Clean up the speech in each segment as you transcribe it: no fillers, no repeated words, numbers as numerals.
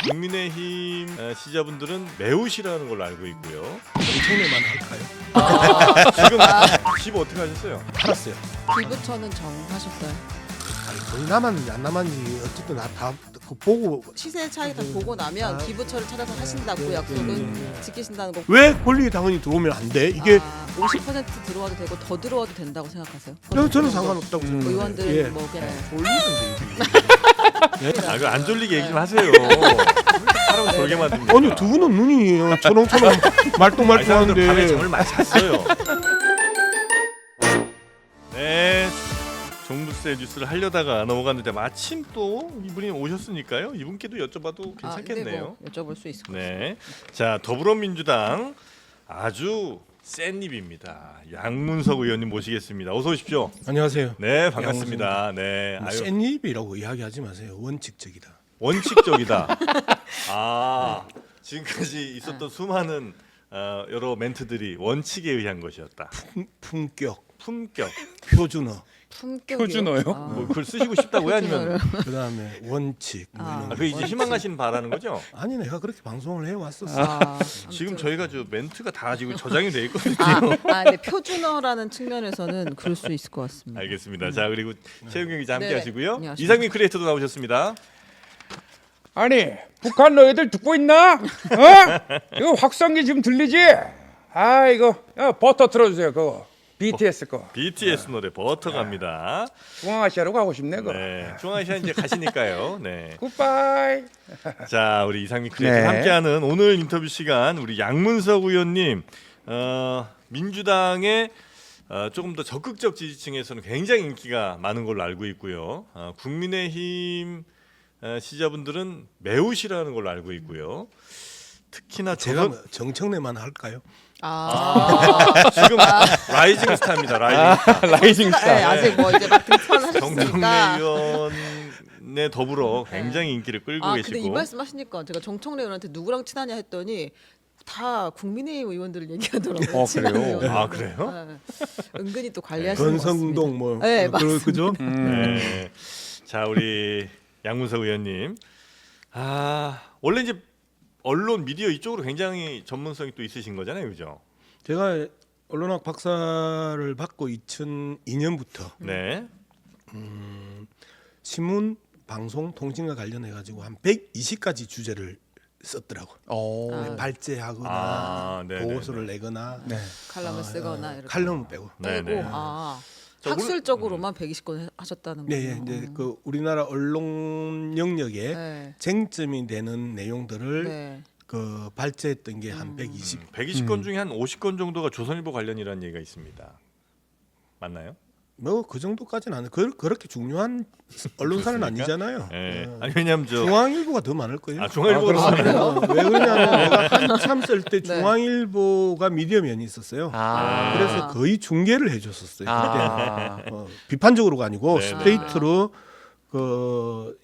국민의힘 시자분들은 매우 싫어하는 걸로 알고 있고요. 정청래만 할까요? 지금 집 어떻게 하셨어요? 팔았어요. 기부처는 정하셨어요? 아니 거의 남았는지 안 남았는지 어쨌든 다 보고 시세 차이 다 보고 나면 기부처를 찾아서 하신다고 약속은 지키신다는 거. 왜 권리당원이 들어오면 안 돼? 이게 50% 들어와도 되고 더 들어와도 된다고 생각하세요? 저는 상관없다고 생각해요. 의원들은 예. 뭐 그냥 졸리는데 아, 그 안 졸리게 얘기 좀 하세요. 사람 졸게 만듭니다. 아니 두 분은 눈이 초롱초롱 아니, 사람들 밤에 말똥말똥한데 잠을 많이 잤어요. 네, 종부세 뉴스를 하려다가 넘어갔는데 마침 또 이분이 오셨으니까요. 이분께도 여쭤봐도 괜찮겠네요. 뭐 여쭤볼 수 있을 것 같아요. 네, 자 더불어민주당 아주 센 입입니다. 양문석 의원님 모시겠습니다. 어서 오십시오. 안녕하세요. 네, 반갑습니다. 네, 아유, 샌입이라고 이야기하지 마세요. 원칙적이다. 원칙적이다. 아, 지금까지 있었던 수많은 여러 멘트들이 원칙에 의한 것이었다. 품격, 품격. 표준어, 품격이요? 표준어요? 뭐 그걸 쓰시고 싶다고요? 아니면 그다음에 원칙. 뭐 이런 거. 그 이제 희망하시는 바라는 거죠? 아니 내가 그렇게 방송을 해왔었어. 지금 저희가 저 멘트가 다 지금 저장이 돼 있거든요. 근데 표준어라는 측면에서는 그럴 수 있을 것 같습니다. 알겠습니다. 자 그리고 최윤경 기자 함께 네네. 하시고요. 안녕하십니까. 이상민 크리에이터도 나오셨습니다. 아니 북한 너희들 듣고 있나? 이거 확성기 지금 들리지? 아 이거 버터 틀어주세요 그거 BTS 거 BTS 노래 버터 갑니다. 중앙아시아로 가고 싶네 그거. 네, 중앙아시아 이제 가시니까요. 네. 굿바이. 자 우리 이상민 크리에이터 네. 함께하는 오늘 인터뷰 시간 우리 양문석 의원님 민주당의 조금 더 적극적 지지층에서는 굉장히 인기가 많은 걸로 알고 있고요. 국민의힘 시자분들은 매우 싫어하는 걸로 알고 있고요. 특히나 제가 뭐 정청래만 할까요? 지금 라이징 스타입니다. 라이징 스타. 라이징 스타. 네, 아직 뭐 이제 막 정청래 등판하셨으니까. 의원에 더불어 굉장히 인기를 끌고 근데 이 계시고 말씀하시니까 제가 정청래 의원한테 누구랑 친하냐 했더니 다 국민의힘 의원들을 얘기하더라고요. 그래요? 의원들. 아, 그래요? 네. 은근히 또 관리하시는 것 같습니다. 권성동 뭐 네, 그죠? 네. 자 우리 양문석 의원님 원래 이제 언론 미디어 이쪽으로 굉장히 전문성이 또 있으신 거잖아요, 그죠? 제가 언론학 박사를 받고 2002년부터 네. 신문, 방송, 통신과 관련해 가지고 한 120가지 주제를 썼더라고. 발제하거나 네네. 보고서를 내거나 네. 칼럼을 쓰거나 이렇게 칼럼을 빼고. 네네. 빼고 자, 학술적으로만 120건 하셨다는 네, 거예요. 예, 이제 그 우리나라 언론 영역에 네. 쟁점이 되는 내용들을 네. 그 발제했던 게 한 120. 120건 중에 한 50건 정도가 조선일보 관련이라는 얘기가 있습니다. 맞나요? 뭐 그 정도까지는 안. 그렇게 중요한 언론사는 그렇습니까? 아니잖아요. 네. 아니 왜냐면 저 중앙일보가 더 많을 거예요. 중앙일보가 왜 그러냐면 내가 한참 쓸 때 네. 중앙일보가 미디어면이 있었어요. 그래서 거의 중계를 해줬었어요. 그때 비판적으로가 아니고 네, 스트레이트로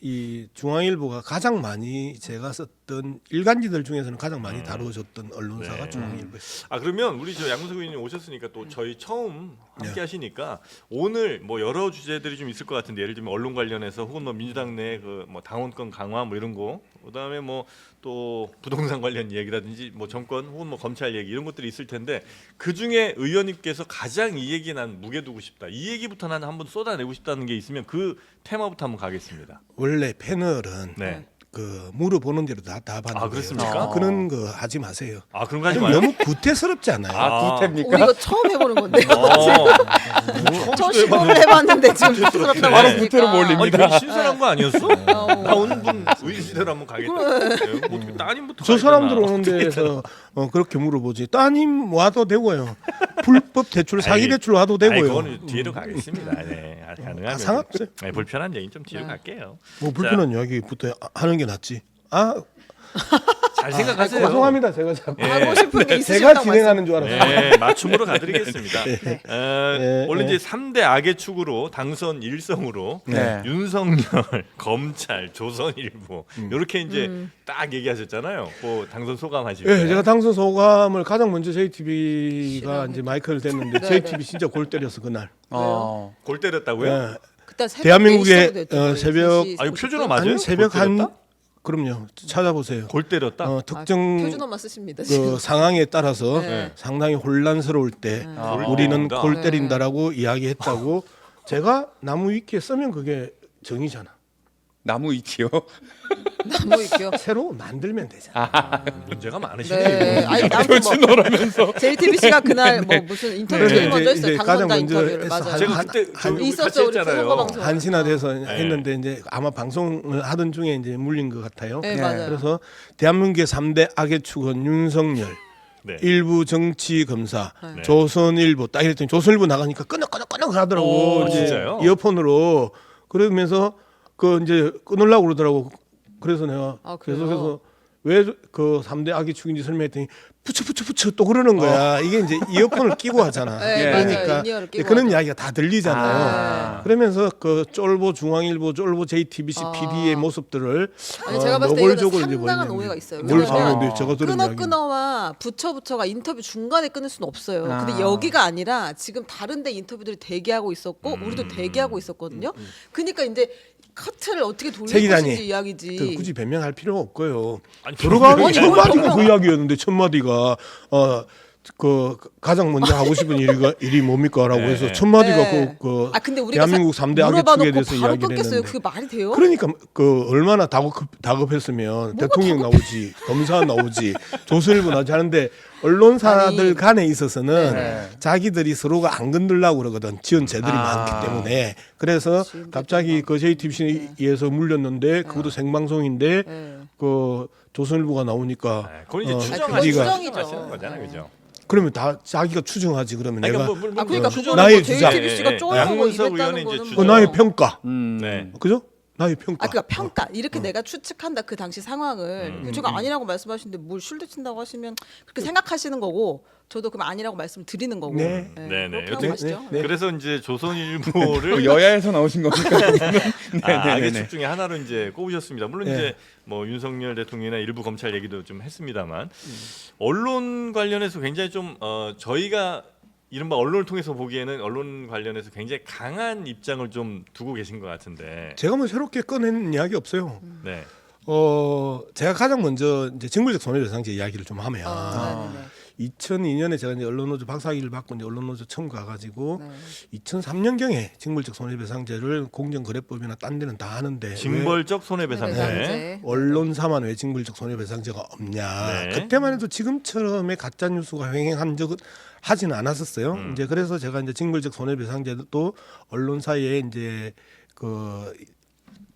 이 중앙일보가 가장 많이 제가 썼던 일간지들 중에서는 가장 많이 다뤄줬던 언론사가 네. 중앙일보예요. 그러면 우리 저 양문석 의원님 오셨으니까 또 저희 처음 함께 하시니까 오늘 뭐 여러 주제들이 좀 있을 것 같은데 예를 들면 언론 관련해서 혹은 뭐 민주당 내 그 뭐 당원권 강화 뭐 이런 거 그다음에 뭐 또 부동산 관련 얘기라든지 뭐 정권 혹은 뭐 검찰 얘기 이런 것들이 있을 텐데 그 중에 의원님께서 가장 이 얘기 난 무게 두고 싶다 이 얘기부터 난 한번 쏟아내고 싶다는 게 있으면 그 테마부터 한번 가겠습니다. 원래 패널은 네. 그 물어보는 대로 다 답하는 거예요. 그렇습니까? 그런 거 하지 마세요. 그런 거 하지 마요. 너무 구태스럽지 않아요? 구태입니까? 우리 이거 처음 해보는 건데요. 처음 저 시도해봤는데. 시도를 해봤는데 지금 부끄럽다고 바로 하시니까. 구태로 몰립니다. 아니 괜히 신선한 거 아니었어? 나 오는 분 의시대로 한번 가겠다. 네, 뭐 어떻게 따님부터 저 가야 사람들 되나. 오는 데에서 그렇게 물어보지. 따님 와도 되고요. 불법 대출, 사기 대출 와도 되고요. 그거는 뒤로 가겠습니다. 네, 가능하면. 상관없어요. 네, 불편한 얘기 좀 뒤로 갈게요. 뭐 불편한 이야기부터 하는 게 낫지. 잘 생각하세요. 죄송합니다. 제가 자꾸 하고 싶은 게 제가 있으시다고 진행하는 줄 알았어요. 네, 맞춤으로 가드리겠습니다. 네. 원래 이제 3대 악의 축으로 당선 1성으로 네. 윤석열, 검찰, 조선일보 이렇게 이제 딱 얘기하셨잖아요. 그 당선 소감하실 때. 예, 제가 당선 소감을 가장 먼저 JTB가 이제 마이크를 댔는데 네, JTB 진짜 골 때렸어 그날. 골 때렸다고요? 예. 그때 새벽 대한민국의 4시 정도 됐죠. 새벽 4시 아니 표준어 50분? 맞아요? 아니 새벽 골 한 때렸다? 그럼요. 찾아보세요. 골 때렸다. 특정 표준어만 쓰십니다. 지금. 그 상황에 따라서 네. 상당히 혼란스러울 때 골 우리는 때린다. 골 때린다라고 이야기했다고 제가 나무 위키에 쓰면 그게 정의잖아. 나무 위키요. 나무 있죠. 새로 만들면 되잖아. 문제가 많으시네요. 네. 아니 아무튼 뭐 JTBC가 그날 뭐 무슨 인터뷰 네. 제일 먼저 이제 했어요. 가장 당원당 먼저 인터뷰를 해서 맞아요. 제가 그때 같이 있었죠, 우리 했잖아요. 선거방송. 한신화돼서 네. 했는데 이제 아마 방송을 하던 중에 이제 물린 것 같아요. 네, 네. 맞아요. 그래서 대한민국의 3대 악의 축은 윤석열, 네. 일부 정치 검사, 네. 조선일보 딱 이랬더니 조선일보 나가니까 끄덕끄덕 하더라고. 오, 이제 진짜요? 이어폰으로 그러면서 그 이제 끊으려고 그러더라고. 그래서 내가 아, 그래요? 계속해서 왜 그 3대 악의 축인지 설명했더니 붙여 또 그러는 거야. 이게 이제 이어폰을 끼고 하잖아. 네, 그러니까 맞아요. 인이어를 끼고 그런 하죠. 이야기가 다 들리잖아요. 그러면서 그 쫄보 중앙일보, 쫄보 JTBC PD의 모습들을 아니 제가 봤을 때 이거는 노골적으로 이제 상당한 보이는 오해가 있어요. 뭘 왜냐면 상관인데 제가 들은 이야기. 끊어와 붙여가 인터뷰 중간에 끊을 수는 없어요. 아. 근데 여기가 아니라 지금 다른데 인터뷰들이 대기하고 있었고 우리도 대기하고 있었거든요. 그러니까 이제 커트를 어떻게 돌릴 새 기자님, 것인지 이야기지. 그 굳이 변명할 필요가 없고요. 아니, 들어가기 아니, 첫 뭘 마디가 변명- 그 이야기였는데 첫 마디가 그 가장 먼저 하고 싶은 일이 뭡니까라고 네. 해서 첫 마디가 네. 그 아 근데 우리가 대한민국 3대 악의 물어봐 축에 놓고 대해서 바로 이야기를 끊겠어요. 했는데. 그게 말이 돼요? 그러니까 그 얼마나 다급했으면 대통령 나오지, 검사 나오지, 조선일보 나오지 하는데 언론사들 아니. 간에 있어서는 네. 자기들이 서로가 안 건들려고 그러거든. 지원자들이 많기 때문에. 그래서 갑자기 그 JTBC에서 물렸는데 그것도 생방송인데 네. 그 조선일보가 나오니까 네, 그건 이제 어, 추정하시는 PD가 추정이죠. 하시는 거잖아요, 그죠? 그러면 다 자기가 추정하지 그러면 아니, 내가 뭐, 아 그러니까 추정- 그거는 나의 뭐 주장. JTBC가 예, 예. 쪼고 양문석 이랬다는 의원은 이제 거는 주장. 나의 평가, 네. 그죠? 나의 평가. 아 그러니까 평가 이렇게 내가 추측한다 그 당시 상황을 제가 아니라고 말씀하시는데 뭘 쉴드 친다고 하시면 그렇게 생각하시는 거고 저도 그럼 아니라고 말씀을 드리는 거고 네. 네, 네. 그렇게 여튼- 하고 가시죠. 네. 그래서 이제 조선일보를 그 여야에서 나오신 겁니까? 악의 축 중에 하나로 이제 꼽으셨습니다. 물론 네. 이제 뭐 윤석열 대통령이나 일부 검찰 얘기도 좀 했습니다만 언론 관련해서 굉장히 좀 저희가 이른바 언론을 통해서 보기에는 언론 관련해서 굉장히 강한 입장을 좀 두고 계신 것 같은데. 제가 뭐 새롭게 꺼낸 이야기 없어요. 네. 제가 가장 먼저 이제 징벌적 손해배상제 이야기를 좀 하면 네네네. 2002년에 제가 이제 언론노조 박사학위를 받고 이제 언론노조 처음 가가지고 네. 2003년경에 징벌적 손해배상제를 공정거래법이나 딴 데는 다 하는데 징벌적 네. 손해배상제. 손해배상제. 언론사만 왜 징벌적 손해배상제가 없냐. 네. 그때만 해도 지금처럼의 가짜 뉴스가 횡행한 적은 하지는 않았었어요. 이제 그래서 제가 이제 징벌적 손해배상제도 언론사에 이제 그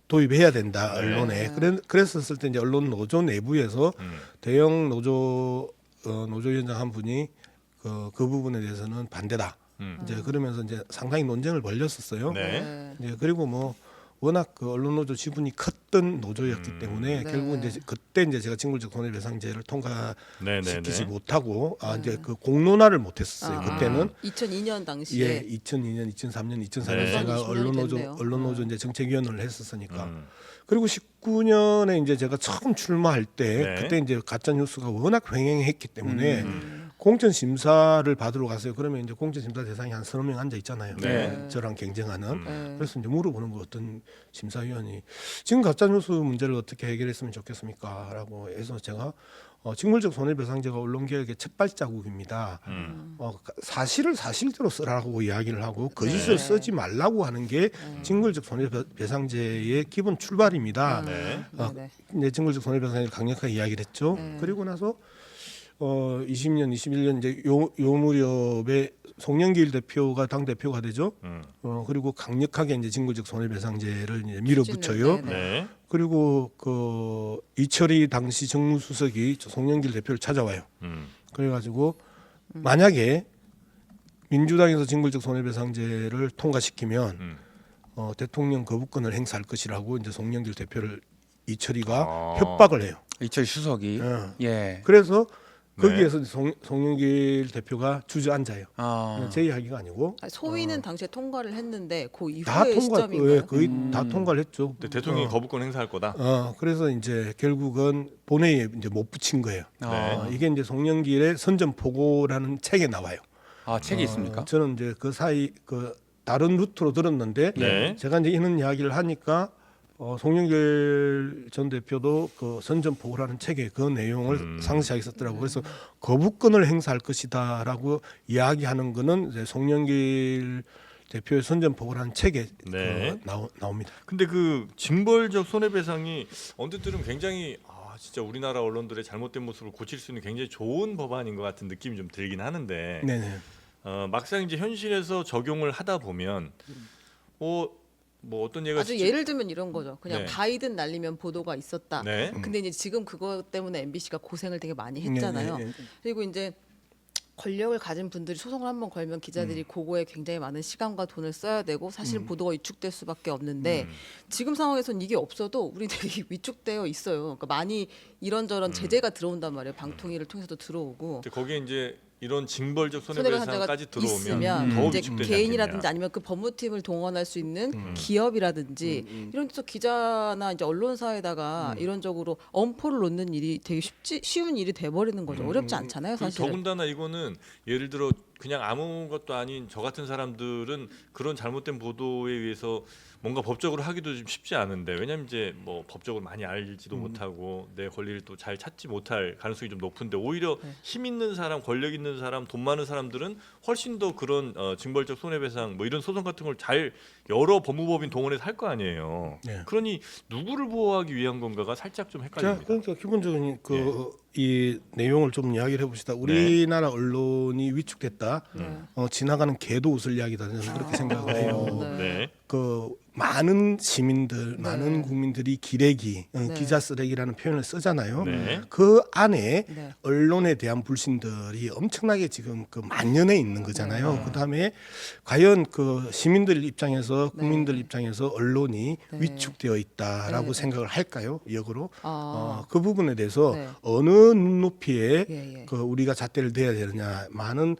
도입해야 된다 언론에. 그랬었을 때 이제 언론 노조 내부에서 대형 노조 노조위원장 한 분이 그 부분에 대해서는 반대다. 이제 그러면서 이제 상당히 논쟁을 벌였었어요. 네. 이제 그리고 뭐 워낙 그 언론 노조 지분이 컸던 노조였기 때문에 네. 결국 이제 그때 이제 제가 징벌적 손해배상제를 통과시키지 네. 못하고 이제 그 공론화를 못했었어요. 아, 그때는 2002년 당시에 예, 2002년, 2003년, 2004년 네. 제가 20년이 언론노조 됐네요. 이제 정책위원회를 했었으니까. 음. 그리고 19년에 이제 제가 처음 출마할 때 네. 그때 이제 가짜 뉴스가 워낙 횡행했기 때문에 공천 심사를 받으러 갔어요. 그러면 이제 공천 심사 대상이 한 서너 명 앉아 있잖아요. 네. 저랑 경쟁하는. 네. 그래서 이제 물어보는 거 어떤 심사위원이 지금 가짜 뉴스 문제를 어떻게 해결했으면 좋겠습니까?라고 해서 제가 징벌적 손해배상제가 언론개혁의 첫 발자국입니다. 사실을 사실대로 쓰라고 이야기를 하고 거짓을 네. 쓰지 말라고 하는 게 징벌적 손해배상제의 기본 출발입니다. 네. 네네. 이제 징벌적 손해배상제를 강력하게 이야기를 했죠. 그리고 나서 20년, 21년 이제 요 무렵에 송영길 대표가 당 대표가 되죠. 그리고 강력하게 이제 징벌적 손해배상제를 이제 밀어붙여요. 네네. 네. 그리고 그 이철희 당시 정무수석이 송영길 대표를 찾아와요. 그래가지고 만약에 민주당에서 징벌적 손해배상제를 통과시키면 대통령 거부권을 행사할 것이라고 이제 송영길 대표를 이철희가 협박을 해요. 이철 수석이. 예. 그래서 네. 거기에서 송영길 대표가 주저앉아요. 제 이야기가 아니고 아니, 소위는 당시에 통과를 했는데 그 다 이후의 통과, 시점인가요? 거의 다 통과를 했죠. 근데 대통령이 거부권 행사할 거다. 그래서 이제 결국은 본회의에 이제 못 붙인 거예요. 네. 이게 이제 송영길의 선전포고라는 책에 나와요. 책이 있습니까? 저는 이제 그 사이 그 다른 루트로 들었는데 네. 제가 이제 이런 이야기를 하니까 송영길 전 대표도 그 선전포고라는 책에 그 내용을 상세하게 썼더라고요. 그래서 거부권을 행사할 것이다라고 이야기하는 거는 이제 송영길 대표의 선전포고라는 책에 네. 나옵니다. 근데 그 징벌적 손해배상이 언뜻 들으면 굉장히 진짜 우리나라 언론들의 잘못된 모습을 고칠 수 있는 굉장히 좋은 법안인 것 같은 느낌이 좀 들긴 하는데 네네. 막상 이제 현실에서 적용을 하다 보면 뭐 어떤 예가 아주 예를 들면 이런 거죠. 그냥 네. 바이든 날리면 보도가 있었다. 네. 근데 이제 지금 그것 때문에 MBC가 고생을 되게 많이 했잖아요. 네. 그리고 이제 권력을 가진 분들이 소송을 한번 걸면 기자들이 그거에 굉장히 많은 시간과 돈을 써야 되고 사실 보도가 위축될 수밖에 없는데 지금 상황에서는 이게 없어도 우리 되게 위축되어 있어요. 그러니까 많이 이런저런 제재가 들어온단 말이에요. 방통위를 통해서도 들어오고. 근데 거기에 이제 이런 징벌적 손해배상자가 손해배상까지 들어오면 있으면 더 이제 위축되지 개인이라든지 않겠냐. 아니면 그 법무팀을 동원할 수 있는 기업이라든지 이런 데서 기자나 이제 언론사에다가 이런적으로 엄포를 놓는 일이 되게 쉬운 일이 돼버리는 거죠. 어렵지 않잖아요, 그리고 사실. 더군다나 이거는 예를 들어 그냥 아무것도 아닌 저 같은 사람들은 그런 잘못된 보도에 의해서 뭔가 법적으로 하기도 좀 쉽지 않은데 왜냐면 이제 뭐 법적으로 많이 알지도 못하고 내 권리를 또 잘 찾지 못할 가능성이 좀 높은데 오히려 힘 있는 사람, 권력 있는 사람, 돈 많은 사람들은 훨씬 더 그런 징벌적 손해배상 뭐 이런 소송 같은 걸 잘 여러 법무법인 동원해서 할 거 아니에요. 네. 그러니 누구를 보호하기 위한 건가가 살짝 좀 자, 헷갈립니다. 그러니까 기본적인 이 내용을 좀 이야기를 해봅시다. 우리나라 언론이 위축됐다. 지나가는 개도 웃을 이야기다. 저는 그렇게 생각을 해요. 네. 그 많은 시민들, 많은 국민들이 기레기, 기자 쓰레기라는 표현을 쓰잖아요. 네. 그 안에 네. 언론에 대한 불신들이 엄청나게 지금 그 만연해 있는 거잖아요. 그다음에 과연 그 시민들 입장에서 국민들 입장에서 언론이 위축되어 있다라고 생각을 할까요? 역으로 그 부분에 대해서 네. 어느 눈높이에 예. 그 우리가 잣대를 대야 되느냐 많은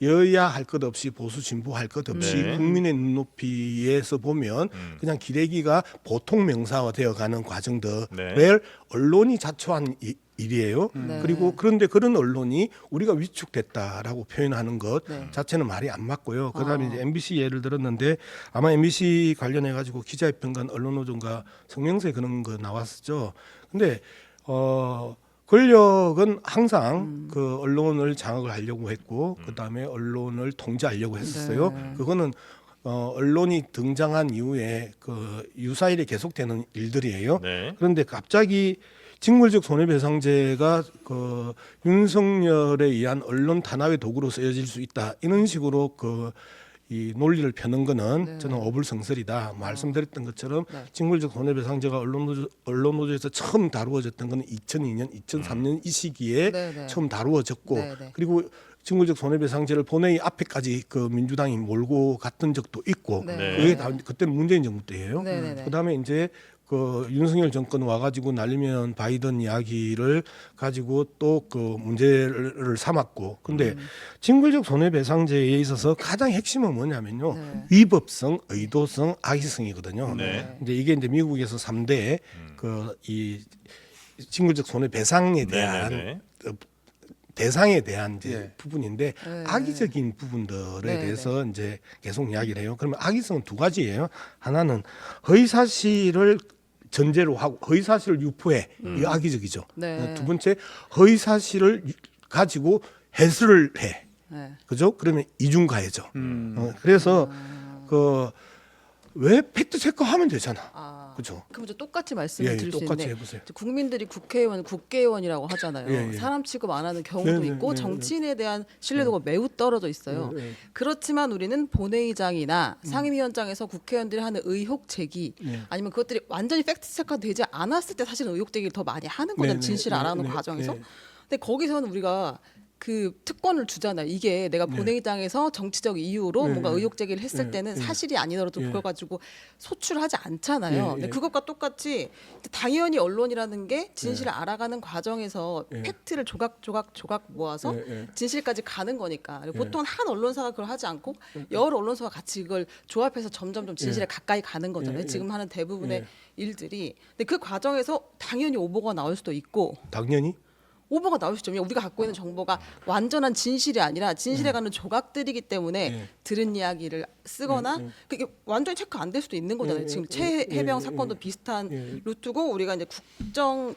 여야 할 것 없이 보수 진보 할 것 없이 네. 국민의 눈높이에서 보면 그냥 기레기가 보통 명사화되어 가는 과정들을 네. 언론이 자초한 일이에요. 네. 그리고 그런데 그런 언론이 우리가 위축됐다라고 표현하는 것 네. 자체는 말이 안 맞고요. 그다음에 이제 MBC 예를 들었는데 아마 MBC 관련해 가지고 기자협회인가 언론노조인가 성명서에 그런 거 나왔었죠. 근데 권력은 항상 그 언론을 장악을 하려고 했고 그다음에 언론을 통제하려고 했었어요. 네. 그거는 언론이 등장한 이후에 그 유사일에 계속되는 일들이에요. 네. 그런데 갑자기 징벌적 손해배상제가 그 윤석열에 의한 언론 탄압의 도구로 쓰여질 수 있다 이런 식으로 이 논리를 펴는 거는 저는 어불성설이다. 말씀드렸던 것처럼 징벌적 손해배상제가 언론노조에서 처음 다루어졌던 거는 2002년, 2003년 이 시기에 네. 처음 다루어졌고 네. 그리고 징벌적 손해배상제를 본회의 앞에까지 그 민주당이 몰고 갔던 적도 있고 네. 그게 다 그때는 문재인 정부 때예요. 네. 그다음에 이제 그 윤석열 정권 와가지고 날리면 바이든 이야기를 가지고 또 그 문제를 삼았고 근데 징벌적 손해배상제에 있어서 가장 핵심은 뭐냐면요 위법성, 의도성, 악의성이거든요. 네. 이제 이게 이제 미국에서 3대 그 이 징벌적 손해배상에 대한 네. 대상에 대한 이제 부분인데 네. 악의적인 부분들에 네, 대해서 이제 계속 이야기를 해요. 그러면 악의성은 두 가지예요. 하나는 허위 사실을 전제로 하고 허위 사실을 유포해 이거 악의적이죠. 네. 두 번째 허위 사실을 가지고 해설을 해. 네. 그죠? 그러면 이중가해죠. 그래서 그 왜 팩트 체크하면 되잖아. 그죠? 그럼 이제 똑같이 말씀을 드릴 수 똑같이 있는데 해보세요. 이제 국민들이 국회의원이라고 하잖아요. 예. 사람 취급 안 하는 경우도 네, 있고 네, 정치인에 대한 신뢰도가 매우 떨어져 있어요. 그렇지만 우리는 본회의장이나 상임위원장에서 국회의원들이 하는 의혹 제기 아니면 그것들이 완전히 팩트 체크가 되지 않았을 때 사실은 의혹 제기를 더 많이 하는 거잖아요. 진실을 알아가는 과정에서. 근데 거기서는 우리가 그 특권을 주잖아요. 이게 내가 본회의장에서 정치적 이유로 뭔가 의혹 제기를 했을 때는 사실이 아니더라도 그걸 가지고 소출하지 않잖아요. 근데 그것과 똑같이 당연히 언론이라는 게 진실을 알아가는 과정에서 팩트를 조각 모아서 진실까지 가는 거니까. 그리고 보통 한 언론사가 그걸 하지 않고 여러 언론사가 같이 이걸 조합해서 점점 좀 진실에 가까이 가는 거잖아요. 지금 하는 대부분의 일들이. 근데 그 과정에서 당연히 오보가 나올 수도 있고 당연히 오보가 나올 수 있죠. 우리가 갖고 있는 정보가 완전한 진실이 아니라 진실에 가는 조각들이기 때문에 네. 들은 이야기를 쓰거나 그게 완전히 체크 안 될 수도 있는 거잖아요. 지금 최해병 사건도 비슷한 루트고 우리가 이제 국정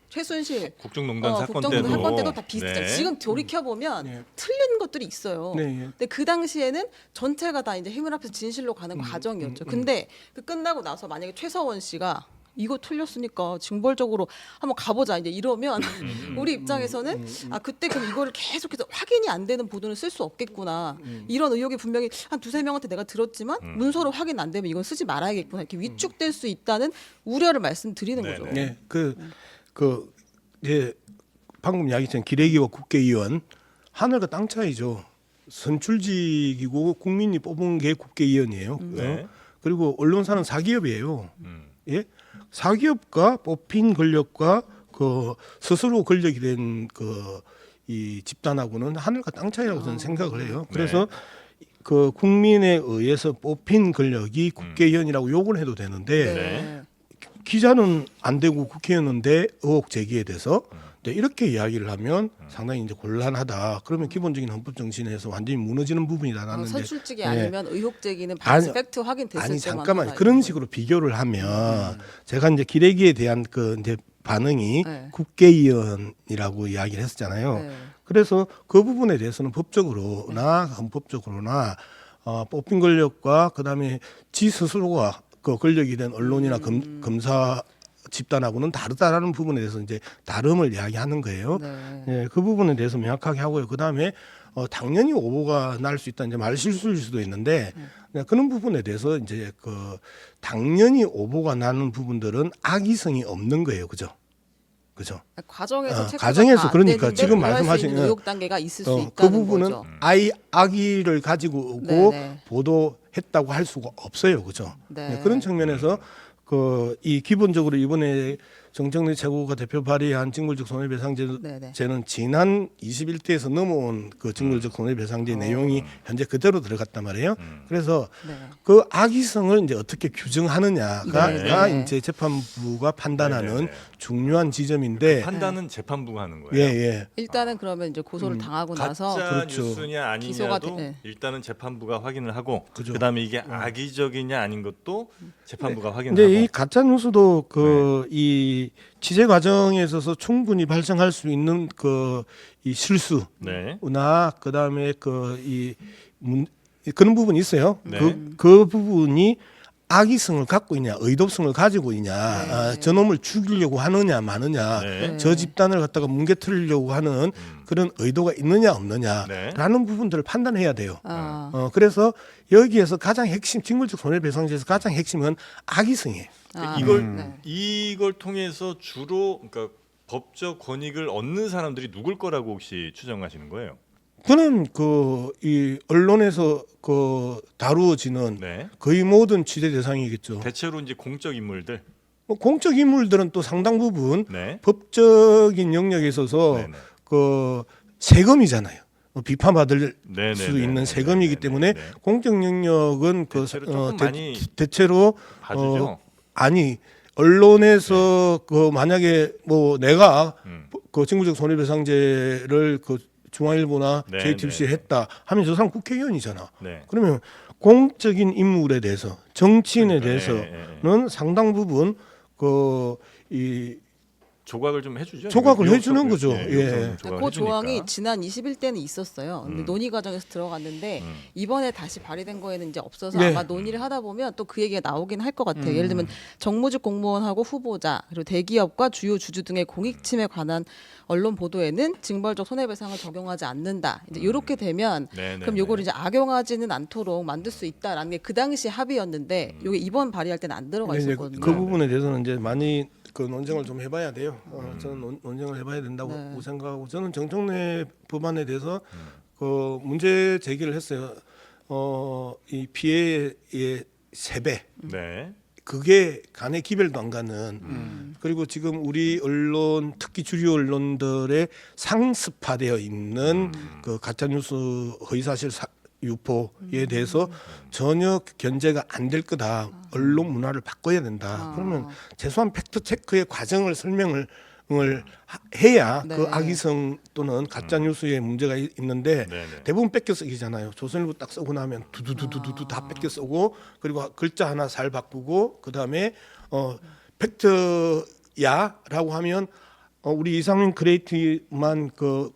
최순실 국정농단 사건 국정농단 때도 사건 때도 다 비슷해요. 네. 지금 돌이켜 보면 네. 틀린 것들이 있어요. 네, 예. 근데 그 당시에는 전체가 다 이제 힘을 합해서 진실로 가는 과정이었죠. 근데 그 끝나고 나서 만약에 최서원 씨가 이거 틀렸으니까 징벌적으로 한번 가보자 이제 이러면 우리 입장에서는 아 그때 그럼 이거를 계속해서 확인이 안 되는 보도는 쓸 수 없겠구나 이런 의혹이 분명히 한 두세 명한테 내가 들었지만 문서로 확인 안 되면 이건 쓰지 말아야겠구나 이렇게 위축될 수 있다는 우려를 말씀드리는 네네. 거죠. 네, 이제 방금 이야기했던 기레기와 국회의원 하늘과 땅 차이죠. 선출직이고 국민이 뽑은 게 국회의원이에요. 네. 그리고 언론사는 사기업이에요. 예, 사기업과 뽑힌 권력과 그 스스로 권력이 된 이 집단하고는 하늘과 땅 차이라고 저는 생각을 해요. 그래서 그 국민에 의해서 뽑힌 권력이 국회의원이라고 욕을 해도 되는데 네. 기자는 안 되고 국회의원은 돼 의혹 제기에 대해서 이렇게 이야기를 하면 상당히 이제 곤란하다. 그러면 기본적인 헌법 정신에서 완전히 무너지는 부분이다라는 선출직이 네. 아니면 의혹 제기는 반드시 아니, 팩트 확인됐을 아니 때만 잠깐만 하나 그런 이런 식으로 비교를 하면 제가 이제 기레기에 대한 그 이제 반응이 네. 국회의원이라고 이야기를 했었잖아요. 네. 그래서 그 부분에 대해서는 법적으로나 헌법적으로나 뽑힌 권력과 그다음에 지 스스로가 그 권력이 된 언론이나 검사 집단하고는 다르다라는 부분에 대해서 이제 다름을 이야기하는 거예요. 네. 예, 그 부분에 대해서 명확하게 하고요. 그 다음에 당연히 오보가 날 수 있다. 이제 말 실수일 수도 있는데 그런 부분에 대해서 이제 당연히 오보가 나는 부분들은 악의성이 없는 거예요. 그죠? 그죠? 과정에서 체크가 과정에서 다안 그러니까 되는데 지금 오해할 수 말씀하신 있는 의혹 단계가 있을 수 있다는 그 부분은 거죠. 악의를 가지고 오고 네네. 보도했다고 할 수가 없어요. 그죠? 네. 그런 측면에서 이 기본적으로 이번에 정청래 최고가 대표 발의한 징벌적 손해배상제는 네네. 지난 21대에서 넘어온 그 징벌적 손해배상제 내용이 현재 그대로 들어갔단 말이에요. 그래서 네. 그 악의성을 이제 어떻게 규정하느냐가 네네. 이제 재판부가 판단하는 네네. 중요한 지점인데 판단은 재판부가 하는 예, 거예요. 예. 일단은 그러면 이제 고소를 당하고 나서 가짜 그렇죠. 뉴스냐 기소가 아니냐도 네. 일단은 재판부가 확인을 하고 그죠. 그다음에 이게 악의적이냐 아닌 것도 재판부가 확인을 근데 하고 이 가짜 뉴스도 이 취재 과정에 있어서 충분히 발생할 수 있는 이 실수나 네. 그다음에 그런 부분이 있어요. 네. 그 부분이 악의성을 갖고 있냐, 의도성을 가지고 있냐, 저놈을 죽이려고 하느냐 마느냐, 네. 저 집단을 갖다가 뭉개뜨리려고 하는 그런 의도가 있느냐 없느냐라는 부분들을 판단해야 돼요. 그래서 여기에서 가장 핵심, 징벌적 손해배상제에서 가장 핵심은 악의성이에요. 이걸 통해서 주로 그러니까 법적 권익을 얻는 사람들이 누굴 거라고 혹시 추정하시는 거예요? 그는 이 언론에서 다루어지는 네. 거의 모든 취재 대상이겠죠. 대체로 이제 공적 인물들. 공적 인물들은 또 상당 부분 네. 법적인 영역에 있어서 네네. 세금이잖아요. 비판받을 네네네. 수 있는 네네네. 세금이기 때문에 네네. 공적 영역은 대체로 조금 많이 대체로 봐주죠. 아니 언론에서 만약에 내가 징벌적 손해배상제를 중앙일보나 네, JTBC에 네. 했다 하면 저 사람 국회의원이잖아. 네. 그러면 공적인 인물에 대해서 정치인에 그러니까, 대해서는 상당 부분 이 조각을 좀 해주죠. 조각을 유혹 해주는 조- 거죠. 예, 예. 유혹성을 조각을 그 해주니까. 조항이 지난 21대는 있었어요. 근데 논의 과정에서 들어갔는데 이번에 다시 발의된 거에는 이제 없어서 네. 아마 논의를 하다 보면 또 그 얘기가 나오긴 할 것 같아요. 예를 들면 정무직 공무원하고 후보자 그리고 대기업과 주요 주주 등의 공익침해 관한 언론 보도에는 징벌적 손해배상을 적용하지 않는다. 이제 이렇게 되면 네네네. 그럼 요걸 이제 악용하지는 않도록 만들 수 있다라는 게 그 당시 합의였는데 요게 이번 발의할 때는 안 들어가 이제 있었거든요. 그 부분에 대해서는 이제 많이 논쟁을 좀 해봐야 돼요. 저는 논쟁을 해봐야 된다고 네. 생각하고 저는 정청래 법안에 대해서 문제 제기를 했어요. 이 피해의 3배. 네. 그게 간에 기별도 안 가는 그리고 지금 우리 언론 특히 주류 언론들의 상습화되어 있는 그 가짜 뉴스 허위사실 유포에 대해서 전혀 견제가 안 될 거다. 언론 문화를 바꿔야 된다. 그러면 최소한 팩트 체크의 과정을 설명을 해야 네. 그 악의성 또는 가짜 뉴스에 문제가 있는데 네네. 대부분 뺏겨 쓰기잖아요. 조선일보 딱 쓰고 나면 두두두두두 다 뺏겨 쓰고 그리고 글자 하나 살 바꾸고 그다음에 팩트야라고 하면 우리 이상민 크리에이티브만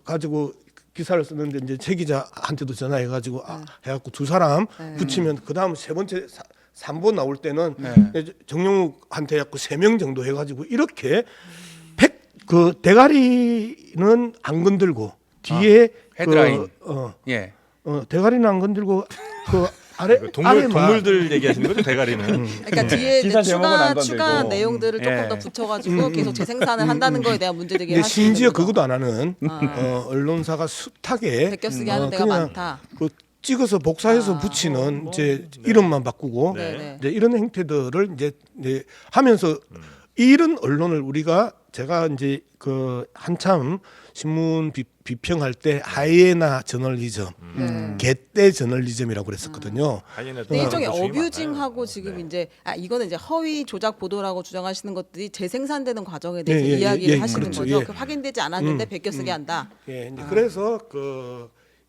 가지고 기사를 쓰는데 이제 최 기자한테도 전화해 가지고 해갖고 두 사람 붙이면 그다음 세 번째 3번 나올 때는 정용욱한테 해갖고 3명 정도 해가지고 이렇게 그 대가리는 안 건들고 뒤에 헤드라인. 그, 예. 대가리는 안 건들고 그 아래 아래만 동물들 얘기하시는 거죠, 대가리는. 그러니까 뒤에 기사 이제 제목은 안 추가 건들고. 내용들을 조금 예. 더 붙여가지고 계속 재생산을 한다는 거에 대한 문제 제기를 근데 하시는 심지어 거죠. 그것도 안 하는 언론사가 숱하게 베껴쓰기 하는 데가 그냥 많다. 그 찍어서 복사해서 붙이는 이제 이름만 바꾸고 네. 이제 이런 행태들을 이제 하면서 이런 언론을 우리가 제가 이제 그 한참 신문 비평할 때 하이에나 저널리즘, 개떼 저널리즘이라고 그랬었거든요. 근데 일종의 어뷰징하고 지금 이제 이거는 이제 허위 조작 보도라고 주장하시는 것들이 재생산되는 과정에 대해서 이야기를 하시는 그렇죠. 거죠. 예. 그 확인되지 않았는데 베껴쓰기 한다. 예, 이제 그래서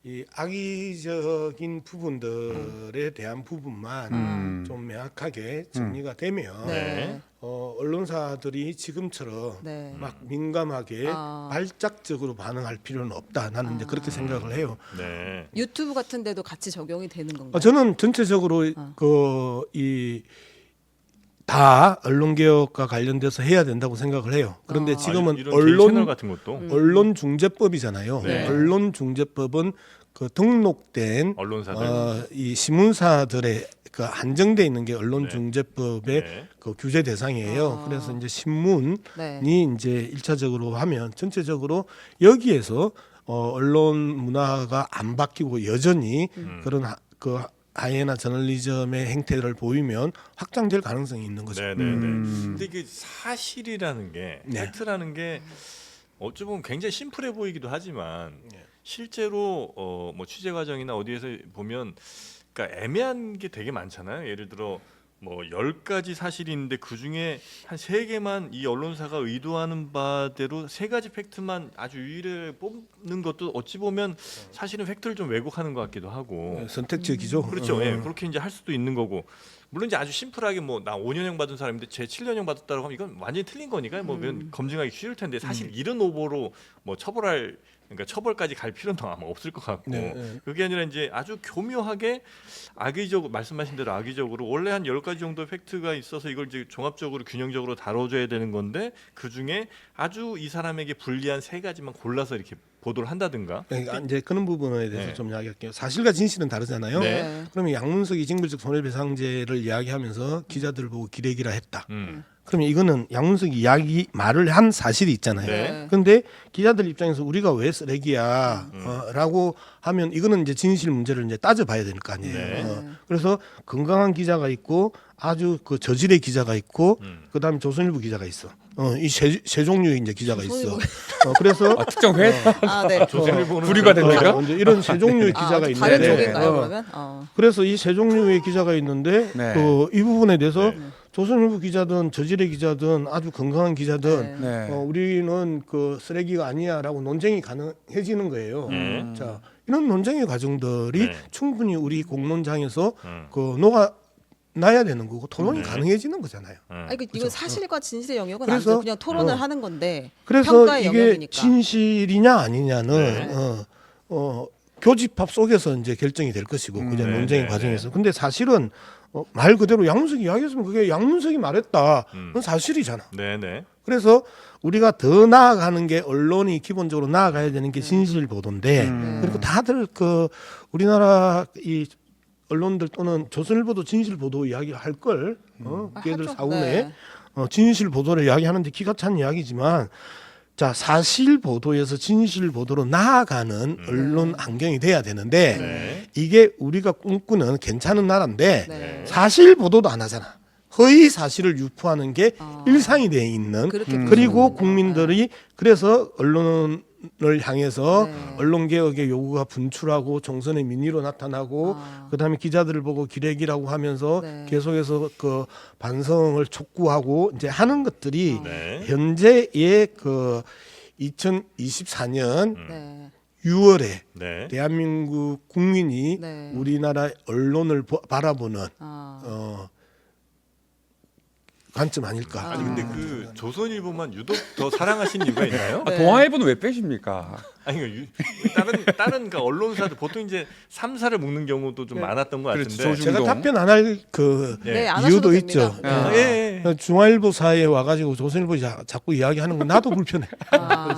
이 악의적인 부분들에 대한 부분만 좀 명확하게 정리가 되면 네. 언론사들이 지금처럼 네. 막 민감하게 발작적으로 반응할 필요는 없다. 나는 이제 그렇게 생각을 해요. 네. 유튜브 같은 데도 같이 적용이 되는 건가요? 저는 전체적으로 다 언론 개혁과 관련돼서 해야 된다고 생각을 해요. 그런데 지금은 이런 개인 채널 같은 것도 언론중재법이잖아요. 네. 언론중재법은 그 등록된 언론사들. 이 신문사들의 그 한정돼 있는 게 언론중재법의 네. 그 규제 대상이에요. 그래서 이제 신문이 네. 이제 1차적으로 하면 전체적으로 여기에서 언론 문화가 안 바뀌고 여전히 그런 그 하이에나 저널리즘의 행태를 보이면 확장될 가능성이 있는 거죠. 네네네. 근데 이게 사실이라는 게 네. 팩트라는 게 어찌 보면 굉장히 심플해 보이기도 하지만 실제로 뭐 취재 과정이나 어디에서 보면 그러니까 애매한 게 되게 많잖아요. 예를 들어 뭐 10가지 사실이 있는데 그중에 한 3개만 이 언론사가 의도하는 바대로 3가지 팩트만 아주 유일하게 뽑는 것도 어찌 보면 사실은 팩트를 좀 왜곡하는 것 같기도 하고. 선택적이죠. 그렇죠. 예, 그렇게 이제 할 수도 있는 거고. 물론 이제 아주 심플하게 뭐 나 5년형 받은 사람인데 제 7년형 받았다고 하면 이건 완전히 틀린 거니까 뭐 그건 검증하기 쉬울 텐데 사실 이런 오보로 뭐 처벌할 그러니까 처벌까지 갈 필요는 아마 없을 것 같고 그게 아니라 이제 아주 교묘하게 악의적으로 말씀하신 대로 악의적으로 원래 한 10가지 정도의 팩트가 있어서 이걸 이제 종합적으로 균형적으로 다뤄줘야 되는 건데 그 중에 아주 이 사람에게 불리한 3가지만 골라서 이렇게 보도를 한다든가. 그러니까 이제 그런 부분에 대해서 네. 좀 이야기할게요. 사실과 진실은 다르잖아요. 네. 그러면 양문석이 징벌적 손해배상제를 이야기하면서 기자들 보고 기레기라 했다. 그러면 이거는 양문석이 말을 한 사실이 있잖아요. 네. 그런데 기자들 입장에서 우리가 왜 쓰레기야라고 하면 이거는 이제 진실 문제를 이제 따져봐야 될 거 아니에요. 네. 그래서 건강한 기자가 있고 아주 그 저질의 기자가 있고 그다음에 조선일보 기자가 있어. 이 세 종류의 이제 기자가 있어. 그래서 특정 회 네. 조선일보는 분류가 됩니까? 이제 이런 세 종류의 기자가 있는데 다른 쪽인가요 그러면? 그래서 이 세 종류의 기자가 있는데 네. 이 부분에 대해서 조선일보 기자든 저질의 기자든 아주 건강한 기자든 네. 우리는 그 쓰레기가 아니야라고 논쟁이 가능해지는 거예요. 자 이런 논쟁의 과정들이 네. 충분히 우리 공론장에서 녹아 나야 되는 거고 토론이 가능해지는 거잖아요. 이건 사실과 진실의 영역은 그래서, 아니죠. 그냥 토론을 하는 건데 그래서 평가의 이게 영역이니까. 진실이냐 아니냐는 네. 교집합 속에서 이제 결정이 될 것이고 그냥 네, 논쟁의 네, 과정에서. 근데 사실은 말 그대로 양문석이 이야기했으면 그게 양문석이 말했다. 그건 사실이잖아. 네네. 그래서 우리가 더 나아가는 게 언론이 기본적으로 나아가야 되는 게 진실 보도인데 그리고 다들 우리나라 이 언론들 또는 조선일보도 진실 보도 이야기할 걸 걔들 하죠. 사후에 네. 진실 보도를 이야기하는데 기가 찬 이야기지만 자 사실 보도에서 진실 보도로 나아가는 언론 환경이 돼야 되는데 네. 이게 우리가 꿈꾸는 괜찮은 나라인데 네. 사실 보도도 안 하잖아. 허위 사실을 유포하는 게 일상이 돼 있는 그렇게 그리고 보시는군요. 국민들이 그래서 언론을 향해서 네. 언론 개혁의 요구가 분출하고 총선의 민의로 나타나고 그다음에 기자들을 보고 기레기라고 하면서 네. 계속해서 그 반성을 촉구하고 이제 하는 것들이 네. 현재의 그 2024년 네. 6월에 네. 대한민국 국민이 네. 우리나라 언론을 바라보는 아. 관점 아닐까. 아니 근데 그 조선일보만 유독 더 사랑하시는 이유가 있나요? 네. 동아일보는 왜 빼십니까? 아니 다른 그러니까 언론사들 보통 이제 3사를 묶는 경우도 좀 많았던 것 그렇지, 같은데. 조중- 제가 중동. 답변 안 할 그 네, 안 이유도 하셔도 있죠. 됩니다. 예, 예. 중앙일보사에 와가지고 조선일보 자꾸 이야기하는 건 나도 불편해.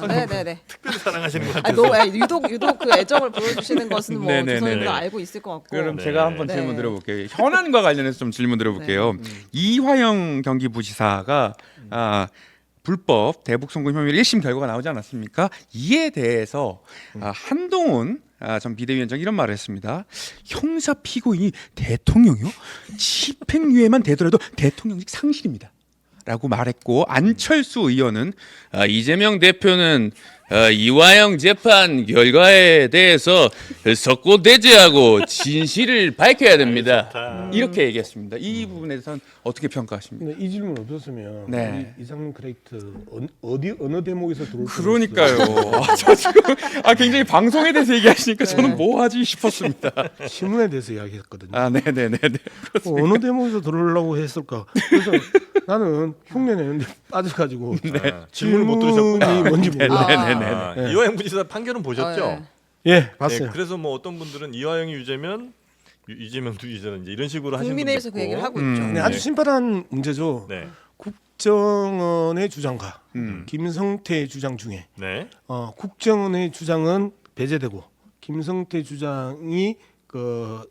네네네. 특별히 사랑하시는 것 아, 같아서. 유독 그 애정을 보여주시는 것은 뭐 네네네네. 조선인도 알고 있을 것 같고. 그럼 네. 제가 한번 네. 질문 드려볼게요. 현안과 관련해서 좀 질문 드려볼게요. 이화영 경기부지사가 불법 대북 송금 혐의로 1심 결과가 나오지 않았습니까? 이에 대해서 한동훈 전 비대위원장 이런 말을 했습니다. 형사 피고인이 대통령이요? 집행유예만 되더라도 대통령직 상실입니다. 라고 말했고 안철수 의원은 이재명 대표는 이화영 재판 결과에 대해서 석고대죄하고 진실을 밝혀야 됩니다. 이렇게 얘기했습니다. 이 부분에 대해서는 어떻게 평가하십니까? 근데 이 질문 없었으면 네. 이상민 크레이트 어느 대목에서 들어올 그러니까요. 저 지금 굉장히 방송에 대해서 얘기하시니까 저는 뭐 하지 싶었습니다. 신문에 대해서 이야기했거든요. 네네네네. 어느 대목에서 들어오려고 했을까? 그래서 나는 흉내 내는데 빠져가지고 질문을 못 들으셨구나. 질문이 뭔지 몰라. 네네네. 아, 이화영 부지사 판결은 보셨죠? 네. 예, 봤어요. 네, 그래서 뭐 어떤 분들은 이화영이 유죄면 이재명도 유죄는 이제 이런 식으로 하시는 분도 국민의힘에서 있고. 그 얘기를 하고 있죠. 네, 아주 심플한 문제죠. 네. 국정원의 주장과 김성태의 주장 중에 국정원의 주장은 배제되고 김성태 주장이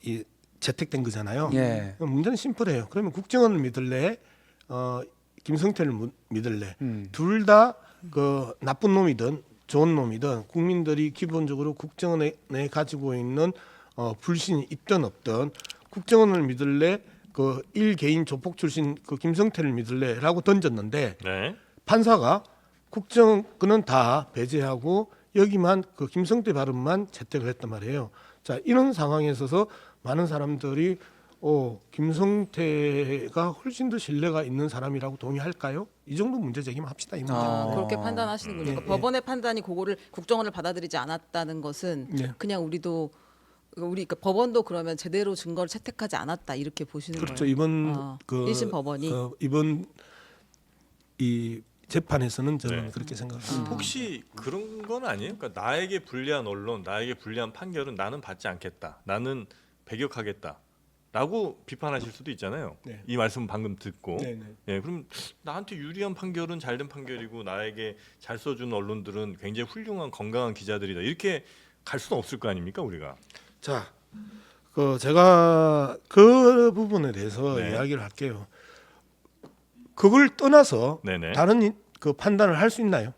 이 채택된 거잖아요. 예. 문제는 심플해요. 그러면 국정원을 믿을래, 김성태를 믿을래. 둘 다 그 나쁜 놈이든 좋은 놈이든 국민들이 기본적으로 국정원에 가지고 있는 불신이 있든 없든 국정원을 믿을래, 그 일개인 조폭 출신 그 김성태를 믿을래라고 던졌는데 네. 판사가 국정원은 다 배제하고 여기만 그 김성태 발언만 채택을 했단 말이에요. 자, 이런 상황에 있어서 많은 사람들이 김성태가 훨씬 더 신뢰가 있는 사람이라고 동의할까요? 이 정도 문제 제기만 합시다 이 문제. 그렇게 판단하시는군요. 그러니까 법원의 판단이 그거를 국정원을 받아들이지 않았다는 것은 네. 그냥 그러니까 법원도 그러면 제대로 증거를 채택하지 않았다 이렇게 보시는 그렇죠. 거예요. 이번 그 1심 법원이 이번 이 재판에서는 저는 네. 그렇게 생각합니다. 혹시 그런 건 아니에요? 그러니까 나에게 불리한 언론, 나에게 불리한 판결은 나는 받지 않겠다. 나는 배격하겠다라고 비판하실 수도 있잖아요. 네. 이 말씀 방금 듣고, 네네. 예, 그럼 나한테 유리한 판결은 잘된 판결이고 나에게 잘 써주는 언론들은 굉장히 훌륭한 건강한 기자들이다. 이렇게 갈 수는 없을 거 아닙니까 우리가? 자, 제가 그 부분에 대해서 네. 이야기를 할게요. 그걸 떠나서 네네. 다른 그 판단을 할 수 있나요?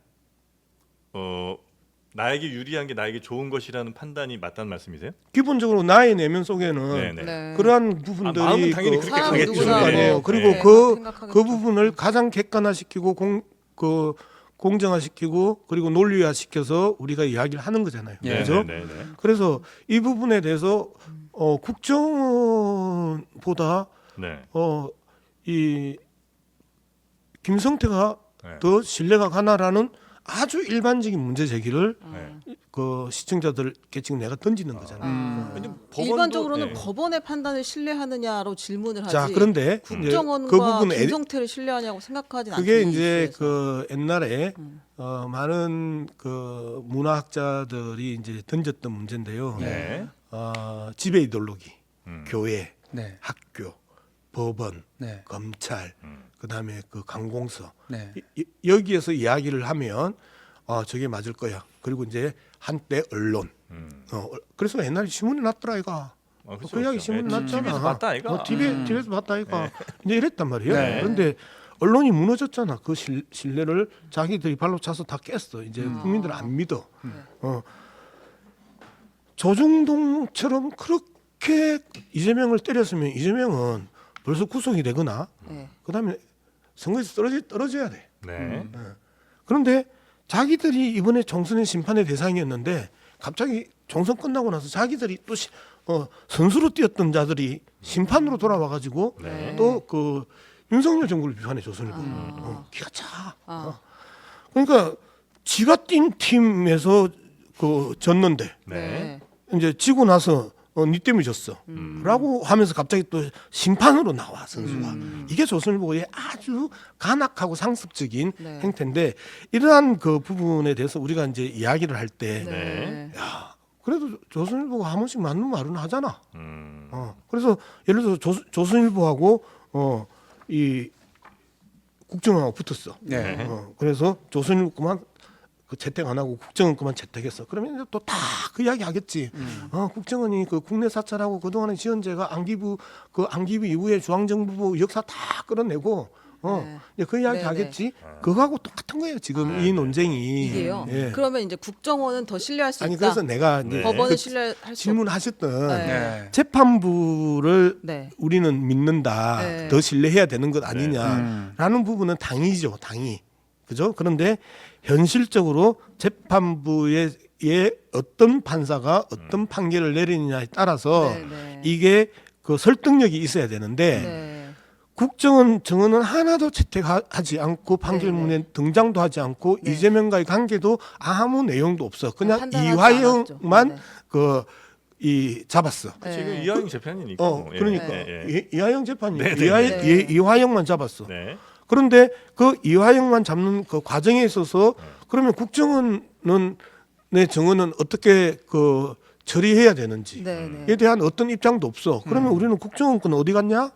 나에게 유리한 게 나에게 좋은 것이라는 판단이 맞다는 말씀이세요? 기본적으로 나의 내면 속에는 네네. 네. 그러한 부분들이 마음은 당연히 그 그렇게 사람 가겠죠. 누구나 있을 거 아니에요. 네. 그리고 네. 그 생각하겠죠. 부분을 가장 객관화시키고 공정화시키고 그리고 논리화시켜서 우리가 이야기를 하는 거잖아요. 네. 그렇죠? 네네. 그래서 이 부분에 대해서 국정원보다 네. 이 김성태가 네. 더 신뢰가 가나라는 아주 일반적인 문제 제기를 네. 그 시청자들께 지금 내가 던지는 거잖아요. 근데 법원도- 일반적으로는 네. 법원의 판단을 신뢰하냐로 질문을 하지. 자, 그런데 이제 국정원과 그 부분 김성태를 신뢰하냐고 생각하진 않습니다. 그게 이제 그 옛날에 많은 그 문화학자들이 이제 던졌던 문제인데요. 네. 지배 이데올로기, 음. 교회, 네. 학교, 법원, 네. 검찰, 그다음에 그 관공서 네. 여기에서 이야기를 하면 저게 맞을 거야. 그리고 이제 한때 언론. 그래서 옛날에 신문에 났더라 이가. 그렇죠, 그 이야기 그렇죠. 신문 네, 났잖아. TV에서 봤다 아이가. TV에서 봤다 아이가. 이제 이랬단 말이에요. 네. 그런데 언론이 무너졌잖아. 그 신뢰를 자기들이 발로 차서 다 깼어. 이제 국민들 안 믿어. 조중동처럼 그렇게 이재명을 때렸으면 이재명은 벌써 구속이 되거나 네. 그다음에 선거에서 떨어져야 돼. 네. 그런데 자기들이 이번에 총선의 심판의 대상이었는데 갑자기 총선 끝나고 나서 자기들이 또 선수로 뛰었던 자들이 심판으로 돌아와가지고 네. 또 그 윤석열 정부를 비판해 조선일보. 기가 차. 그러니까 지가 뛴 팀에서 그 졌는데 네. 이제 지고 나서 니 때문에 졌어. 라고 하면서 갑자기 또 심판으로 나와 선수가. 이게 조선일보의 아주 간악하고 상습적인 네. 행태인데 이러한 그 부분에 대해서 우리가 이제 이야기를 할 때 네. 그래도 조선일보가 한 번씩 맞는 말은 하잖아. 음. 그래서 예를 들어서 조선일보하고 이 국정원하고 붙었어. 네. 그래서 조선일보 거만 그 채택 안 하고 국정원 거만 채택했어. 그러면 또 다 그 이야기 하겠지. 국정원이 그 국내 사찰하고 그동안의 지원제가 안기부 이후에 중앙정부 역사 다 끌어내고 이제 그 이야기 네네. 하겠지. 그거하고 똑같은 거예요. 지금 이 논쟁이. 이게요. 예. 그러면 이제 국정원은 더 신뢰할 수 아니 있다. 그래서 내가 이제 법원은 그 신뢰할 수 없다. 질문하셨던 네. 재판부를 네. 우리는 믿는다. 네. 더 신뢰해야 되는 것 아니냐라는 부분은 당이죠. 당이. 그죠? 그런데 현실적으로 재판부의 어떤 판사가 어떤 판결을 내리느냐에 따라서 네, 네. 이게 그 설득력이 있어야 되는데 네. 국정원 정원은 하나도 채택하지 않고 판결문에 등장도 하지 않고 네. 이재명과의 관계도 아무 내용도 없어. 그냥 판단하지 이화영만 않았죠. 그 이 잡았어. 네. 지금 이화영 재판이니까. 뭐. 예. 그러니까 예. 이화영 재판이 네, 네. 이화영만 잡았어. 네. 그런데 그 이화영만 잡는 그 과정에 있어서 그러면 국정원은 내 정원은 어떻게 그 처리해야 되는지에 네, 네. 대한 어떤 입장도 없어. 그러면 우리는 국정원 건 어디 갔냐?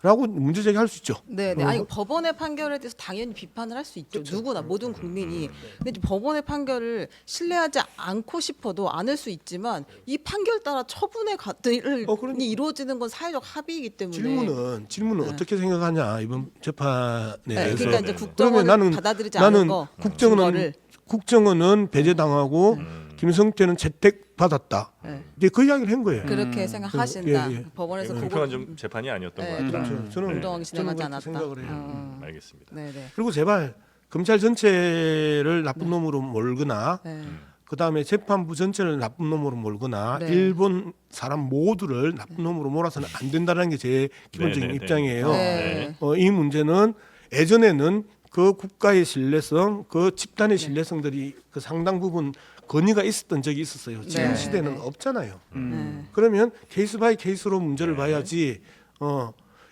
라고 문제 제기할 수 있죠. 네, 네. 아니 법원의 판결에 대해서 당연히 비판을 할 수 있죠. 누구나 모든 국민이. 근데 이제 법원의 판결을 신뢰하지 않고 싶어도 않을 수 있지만 이 판결 따라 처분의 과정이 그러니까. 이루어지는 건 사회적 합의이기 때문에. 질문은 네. 어떻게 생각하냐 이번 재판에 네, 대해서. 그러니까 이제 그러면 국정원을 나는- 받아들이지 않은 나는 거. 국정원은 국정원은 배제당하고 김성태는 채택 받았다. 네. 이제 그 이야기를 한 거예요. 그렇게 생각하신다. 예, 예. 법원에서 공평한 그거 좀 재판이 아니었던 네, 것 같다. 좀 저는 공정하게 진행하지 그렇게 않았다. 생각을 해요. 알겠습니다. 네, 네. 그리고 제발 검찰 전체를 나쁜 놈으로 몰거나 네. 그다음에 재판부 전체를 나쁜 놈으로 몰거나 네. 일본 사람 모두를 나쁜 놈으로 몰아서는 안 된다는 게 제 기본적인 네, 네, 네. 입장이에요. 네. 이 문제는 예전에는 그 국가의 신뢰성, 그 집단의 신뢰성들이 그 상당 부분 건의가 있었던 적이 있었어요. 지금 네, 시대는 네. 없잖아요. 네. 그러면 케이스 바이 케이스로 문제를 봐야지.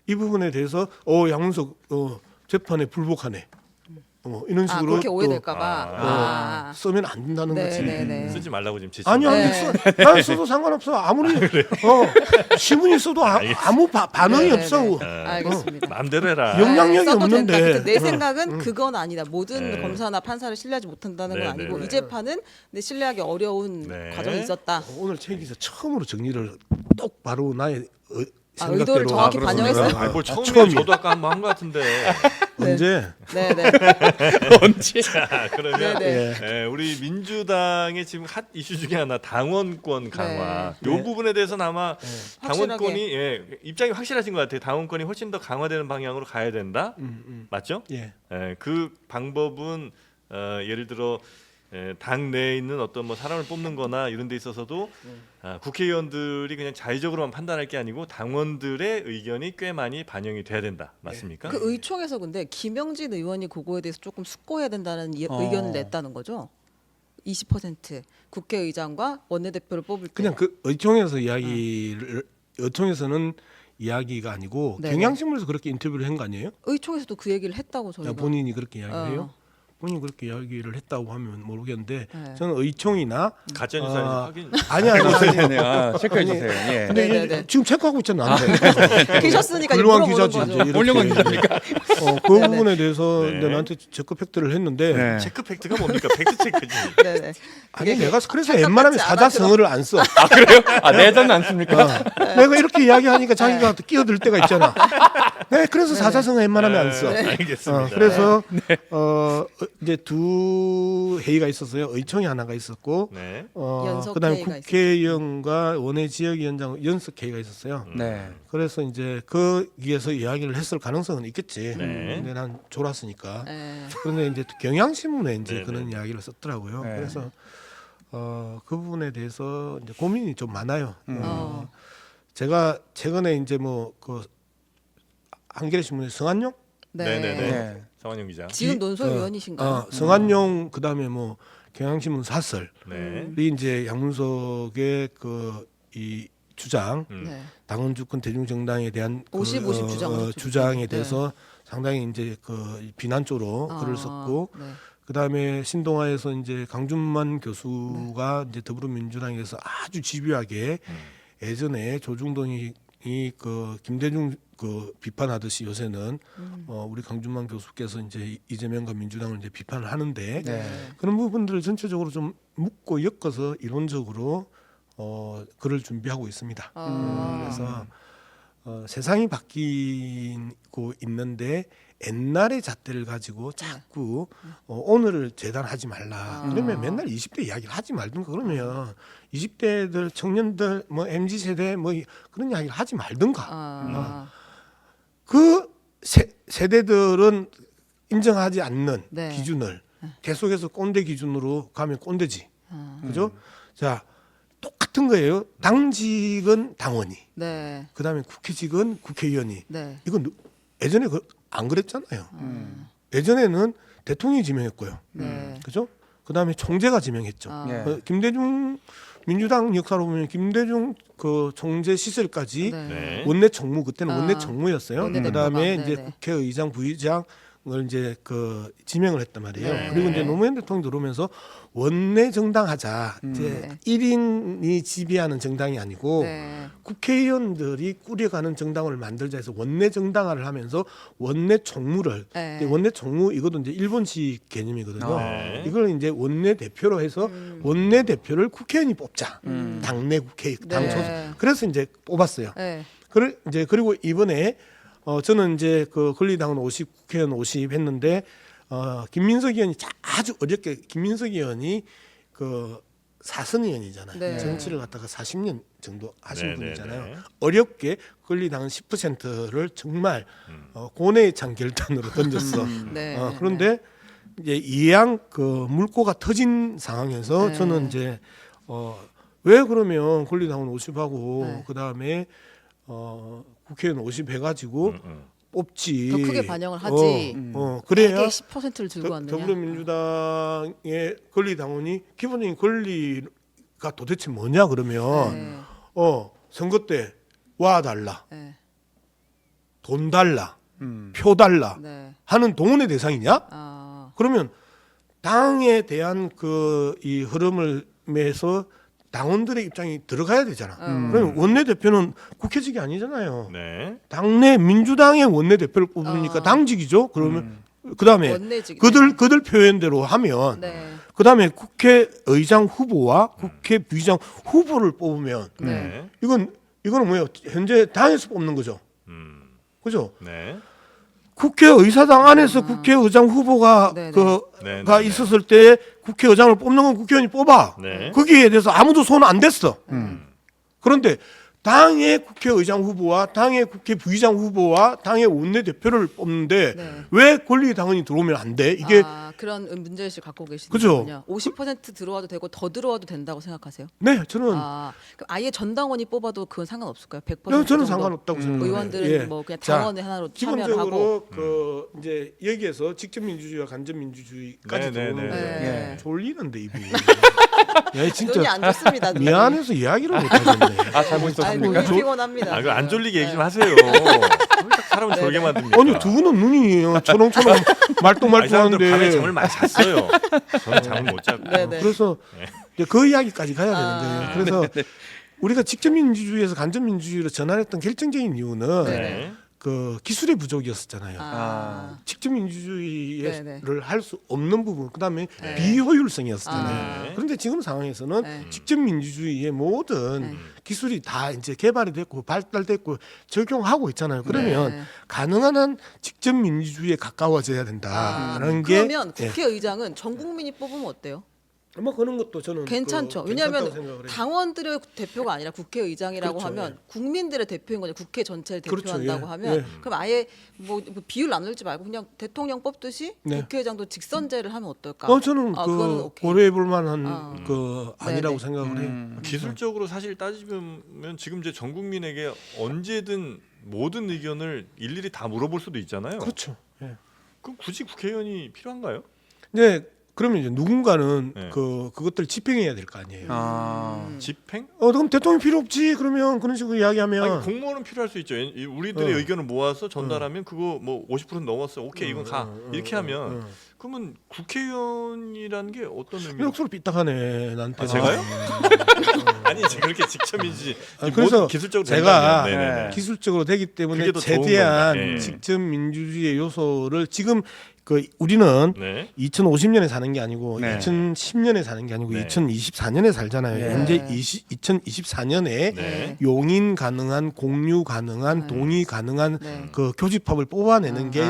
이 부분에 대해서 양문석 재판에 불복하네. 이런 식으로 그렇게 또, 오해될까봐. 쓰면 안 된다는 네, 거지. 네, 네. 쓰지 말라고 지금 지시. 아니 네. 난 써도 상관없어. 아무리 시문이 써도 아무 반응이 네, 없어. 네. 알겠습니다. 마음대로 해라. 영향력이 써도 없는데. 된다. 근데 내 생각은 그건 아니다. 모든 네. 검사나 판사를 신뢰하지 못한다는 건 네, 아니고 네, 이 재판은 내 신뢰하기 어려운 네. 과정이 있었다. 오늘 최 기자 처음으로 정리를 똑바로 나의 의도를 생각대로 정확히 반영했어요. 아니, 뭘 처음이야. 처음이야. 저도 아까 한번 한 것 같은데. 언제? 네, 네. 언제? 자, 그러면 네, 우리 민주당의 지금 핫 이슈 중에 하나 당원권 강화. 네. 요 부분에 대해서는 아마 당원권이 확실하게. 입장이 확실하신 것 같아요. 당원권이 훨씬 더 강화되는 방향으로 가야 된다. 맞죠? 예. 그 방법은 예를 들어 당 내에 있는 어떤 뭐 사람을 뽑는거나 이런 데 있어서도 국회의원들이 그냥 자의적으로만 판단할 게 아니고 당원들의 의견이 꽤 많이 반영이 돼야 된다. 맞습니까? 그 의총에서 근데 김영진 의원이 그거에 대해서 조금 숙고해야 된다는 의견을 냈다는 거죠. 20% 국회의장과 원내대표를 뽑을 때. 그냥 그 의총에서 의총에서는 이야기가 아니고 네네. 경향신문에서 그렇게 인터뷰를 한 거 아니에요? 의총에서도 그 얘기를 했다고 저희가. 본인이 그렇게 이야기해요? 어. 본인이 그렇게 이야기를 했다고 하면 모르겠는데 네. 저는 의총이나 가짜 뉴스 아닌지 확인. 아니 체크해 주세요. 예. 근데 네네네. 지금 체크하고 있잖아. 계셨으니까 훌륭한 물어보는 기자지 거죠. 이제 이렇게. 훌륭한 기자입니까? 그 네네. 부분에 대해서 네. 이제 나한테 체크 팩트를 했는데 네. 체크 팩트가 뭡니까? 팩트 체크지. 네, 네. 아니 내가 그래서 착각하지 웬만하면 않아 사자성어를 안 써. 아 그래요? 아 내전 안 씁니까? 내가 이렇게 이야기하니까 자기가 끼어들 때가 있잖아. 네, 그래서 네네. 사자성어 웬만하면 안 써. 알겠습니다. 그래서 이제 두 회의가 있었어요. 의총이 하나가 있었고, 네. 연석 그다음에 회의가 국회의원과 원외 지역위원장 연석 회의가 있었어요. 네. 그래서 이제 거기에서 이야기를 했을 가능성은 있겠지. 네. 근데 난 졸았으니까. 네. 그런데 이제 경향신문에 이제 네, 그런 네. 이야기를 썼더라고요. 네. 그래서 그 부분에 대해서 이제 고민이 좀 많아요. 제가 최근에 이제 뭐 그 한겨레 신문의 성한용, 네. 네네네. 네. 성한용 기자. 지금 논설위원이신가요? 성한용 그다음에 뭐 경향신문 사설이 네. 이제 양문석의 그 이 주장, 네. 당원 주권 대중 정당에 대한 50 주장을 했죠. 주장에 네. 대해서 상당히 이제 그 비난 쪽으로 글을 썼고. 네. 그다음에 신동아에서 이제 강준만 교수가 이제 더불어민주당에서 아주 집요하게 예전에 조중동이 그 김대중 그 비판하듯이 요새는 우리 강준만 교수께서 이제 이재명과 민주당을 이제 비판을 하는데 네. 그런 부분들을 전체적으로 좀 묶고 엮어서 이론적으로 글을 준비하고 있습니다. 그래서 세상이 바뀌고 있는데 옛날의 잣대를 가지고 자꾸 오늘을 재단하지 말라. 그러면 맨날 20대 이야기를 하지 말든가 그러면 20대들 청년들 뭐 MZ 세대 뭐 그런 이야기를 하지 말든가. 그 세대들은 인정하지 않는 네. 기준을 계속해서 꼰대 기준으로 가면 꼰대지. 그죠? 자, 똑같은 거예요. 당직은 당원이. 네. 그다음에 국회직은 국회의원이. 네. 이건 예전에 안 그랬잖아요. 예전에는 대통령이 지명했고요. 네. 그죠? 그다음에 총재가 지명했죠. 네. 김대중 민주당 역사로 보면 김대중 그 총재 시절까지 네. 네. 원내 정무 그때는 원내 정무였어요. 원내 그다음에 대표가, 이제 네네. 국회의장 부의장을 이제 그 지명을 했단 말이에요. 네. 그리고 이제 노무현 대통령 들어오면서 원내 정당 하자. 이제 네. 1인이 지배하는 정당이 아니고 네. 국회의원들이 꾸려가는 정당을 만들자 해서 원내 정당화를 하면서 원내 총무를 네. 이제 원내 총무 이것도 이제 일본식 개념이거든요. 네. 이걸 이제 원내 대표로 해서 원내 대표를 국회의원이 뽑자. 당내 국회 당 네. 소속. 그래서 이제 뽑았어요. 네. 그리고 이번에 저는 이제 그 권리당원 50 국회의원 50 했는데 김민석 의원이 아주 어렵게 김민석 의원이 그 사선 의원이잖아요. 네. 정치를 갖다가 40년 정도 하신 네, 분이잖아요. 네, 네. 어렵게 권리당원 10%를 정말 고뇌의 찬 결단으로 던졌어. 네. 그런데 이제 이양 그 물꼬가 터진 상황에서 네. 저는 이제 왜 그러면 권리당원 50하고 네. 그다음에 국회의원 50 해가지고 뽑지. 더 크게 반영을 하지. 그래야 10%를 들고 왔느냐. 더불어민주당의 권리당원이 기본적인 권리가 도대체 뭐냐 그러면 네. 선거 때 와 달라, 네. 돈 달라, 표 달라 네. 하는 동원의 대상이냐? 아. 그러면 당에 대한 그 이 흐름을 매서 당원들의 입장이 들어가야 되잖아. 그러면 원내대표는 국회직이 아니잖아요. 네. 당내 민주당의 원내대표를 뽑으니까 당직이죠. 그러면 그다음에 원내직. 그들 표현대로 하면 네. 그다음에 국회의장 후보와 국회 부의장 후보를 뽑으면 네. 이거는 뭐예요? 현재 당에서 뽑는 거죠. 그죠? 네. 국회의사당 안에서 국회의장 후보가 네네. 네네. 가 있었을 때 국회의장을 뽑는 건 국회의원이 뽑아. 네. 거기에 대해서 아무도 손 안 댔어. 그런데 당의 국회의장 후보와 당의 국회 부의장 후보와 당의 원내대표를 뽑는데 네. 왜 권리당원이 들어오면 안 돼? 이게 그런 문제의식 갖고 그죠? 계시는군요. 50% 들어와도 되고 더 들어와도 된다고 생각하세요? 네 저는 그럼 아예 전당원이 뽑아도 그건 상관없을까요? 100% 저는 정도? 상관없다고 생각해요. 의원들은 예. 뭐 그냥 자, 당원의 하나로 참여를 하고. 기본적으로 그 이제 여기에서 직접 민주주의와 간접 민주주의까지 네, 네, 들어오는 네. 거예요. 네. 졸리는데 입이. 야 눈이 진짜 안 좋습니다. 눈이. 미안해서 이야기를 못 하겠네. 잘못 아이고, 있었습니까? 피곤합니다. 아, 그 안 졸리게 얘기 좀 네. 하세요. 사람을 졸게 만듭니다. 아니 두 분은 눈이 초롱초롱 아니, 사람들 말똥말똥한데 밤에 잠을 많이 잤어요. 저는 잠을 못 자고. 네네. 그래서 이제 그 이야기까지 가야 되는 거예요. 그래서 네, 우리가 직접 민주주의에서 간접 민주주의로 전환했던 결정적인 이유는 네. 그 기술의 부족이었었잖아요. 직접 민주주의를 네네. 할 수 없는 부분, 그다음에 네. 비효율성이었었잖아요. 네. 그런데 지금 상황에서는 네. 직접 민주주의의 모든 기술이 다 이제 개발이 됐고 발달됐고 적용하고 있잖아요. 그러면 네. 가능한 한 직접 민주주의에 가까워져야 된다라는 게 그러면 예. 국회의장은 전 국민이 뽑으면 어때요? 뭐 그런 것도 저는 괜찮죠. 그 왜냐하면 괜찮다고 생각을 해요. 당원들의 대표가 아니라 국회의장이라고 그렇죠, 하면 예. 국민들의 대표인 거죠. 국회 전체를 그렇죠, 대표한다고 예. 하면 예. 그럼 아예 뭐 비율 나누지 말고 그냥 대통령 뽑듯이 네. 국회의장도 직선제를 하면 어떨까? 저는 그거는 그 오케이. 고려해 볼 만한 아. 그 아니라고 네네. 생각을 해요. 기술적으로 사실 따지면 지금 이제 전 국민에게 언제든 모든 의견을 일일이 다 물어볼 수도 있잖아요. 그렇죠. 예. 그럼 굳이 국회의원이 필요한가요? 네, 그러면 이제 누군가는 네. 그것들 집행해야 될 거 아니에요. 집행? 그럼 대통령 필요 없지. 그러면 그런 식으로 이야기하면 아니, 공무원은 필요할 수 있죠. 우리들의 의견을 모아서 전달하면 그거 뭐 50% 넘었어. 오케이 이건 가. 이렇게 하면 그러면 국회의원이라는 게 어떤 의미로? 역수로 삐딱하네 나한테. 아, 제가요? 아니 제가 그렇게 직접이지. 그래서 기술적으로 제가 된다면. 네네네. 기술적으로 되기 때문에 그게 더 좋은 최대한 건가? 예. 직접 민주주의의 요소를 지금 그 우리는 네. 2050년에 사는 게 아니고 네. 2010년에 사는 게 아니고 네. 2024년에 살잖아요. 네. 현재 2024년에 네. 용인 가능한 공유 가능한 동의 가능한 네. 그 교집합을 뽑아내는 게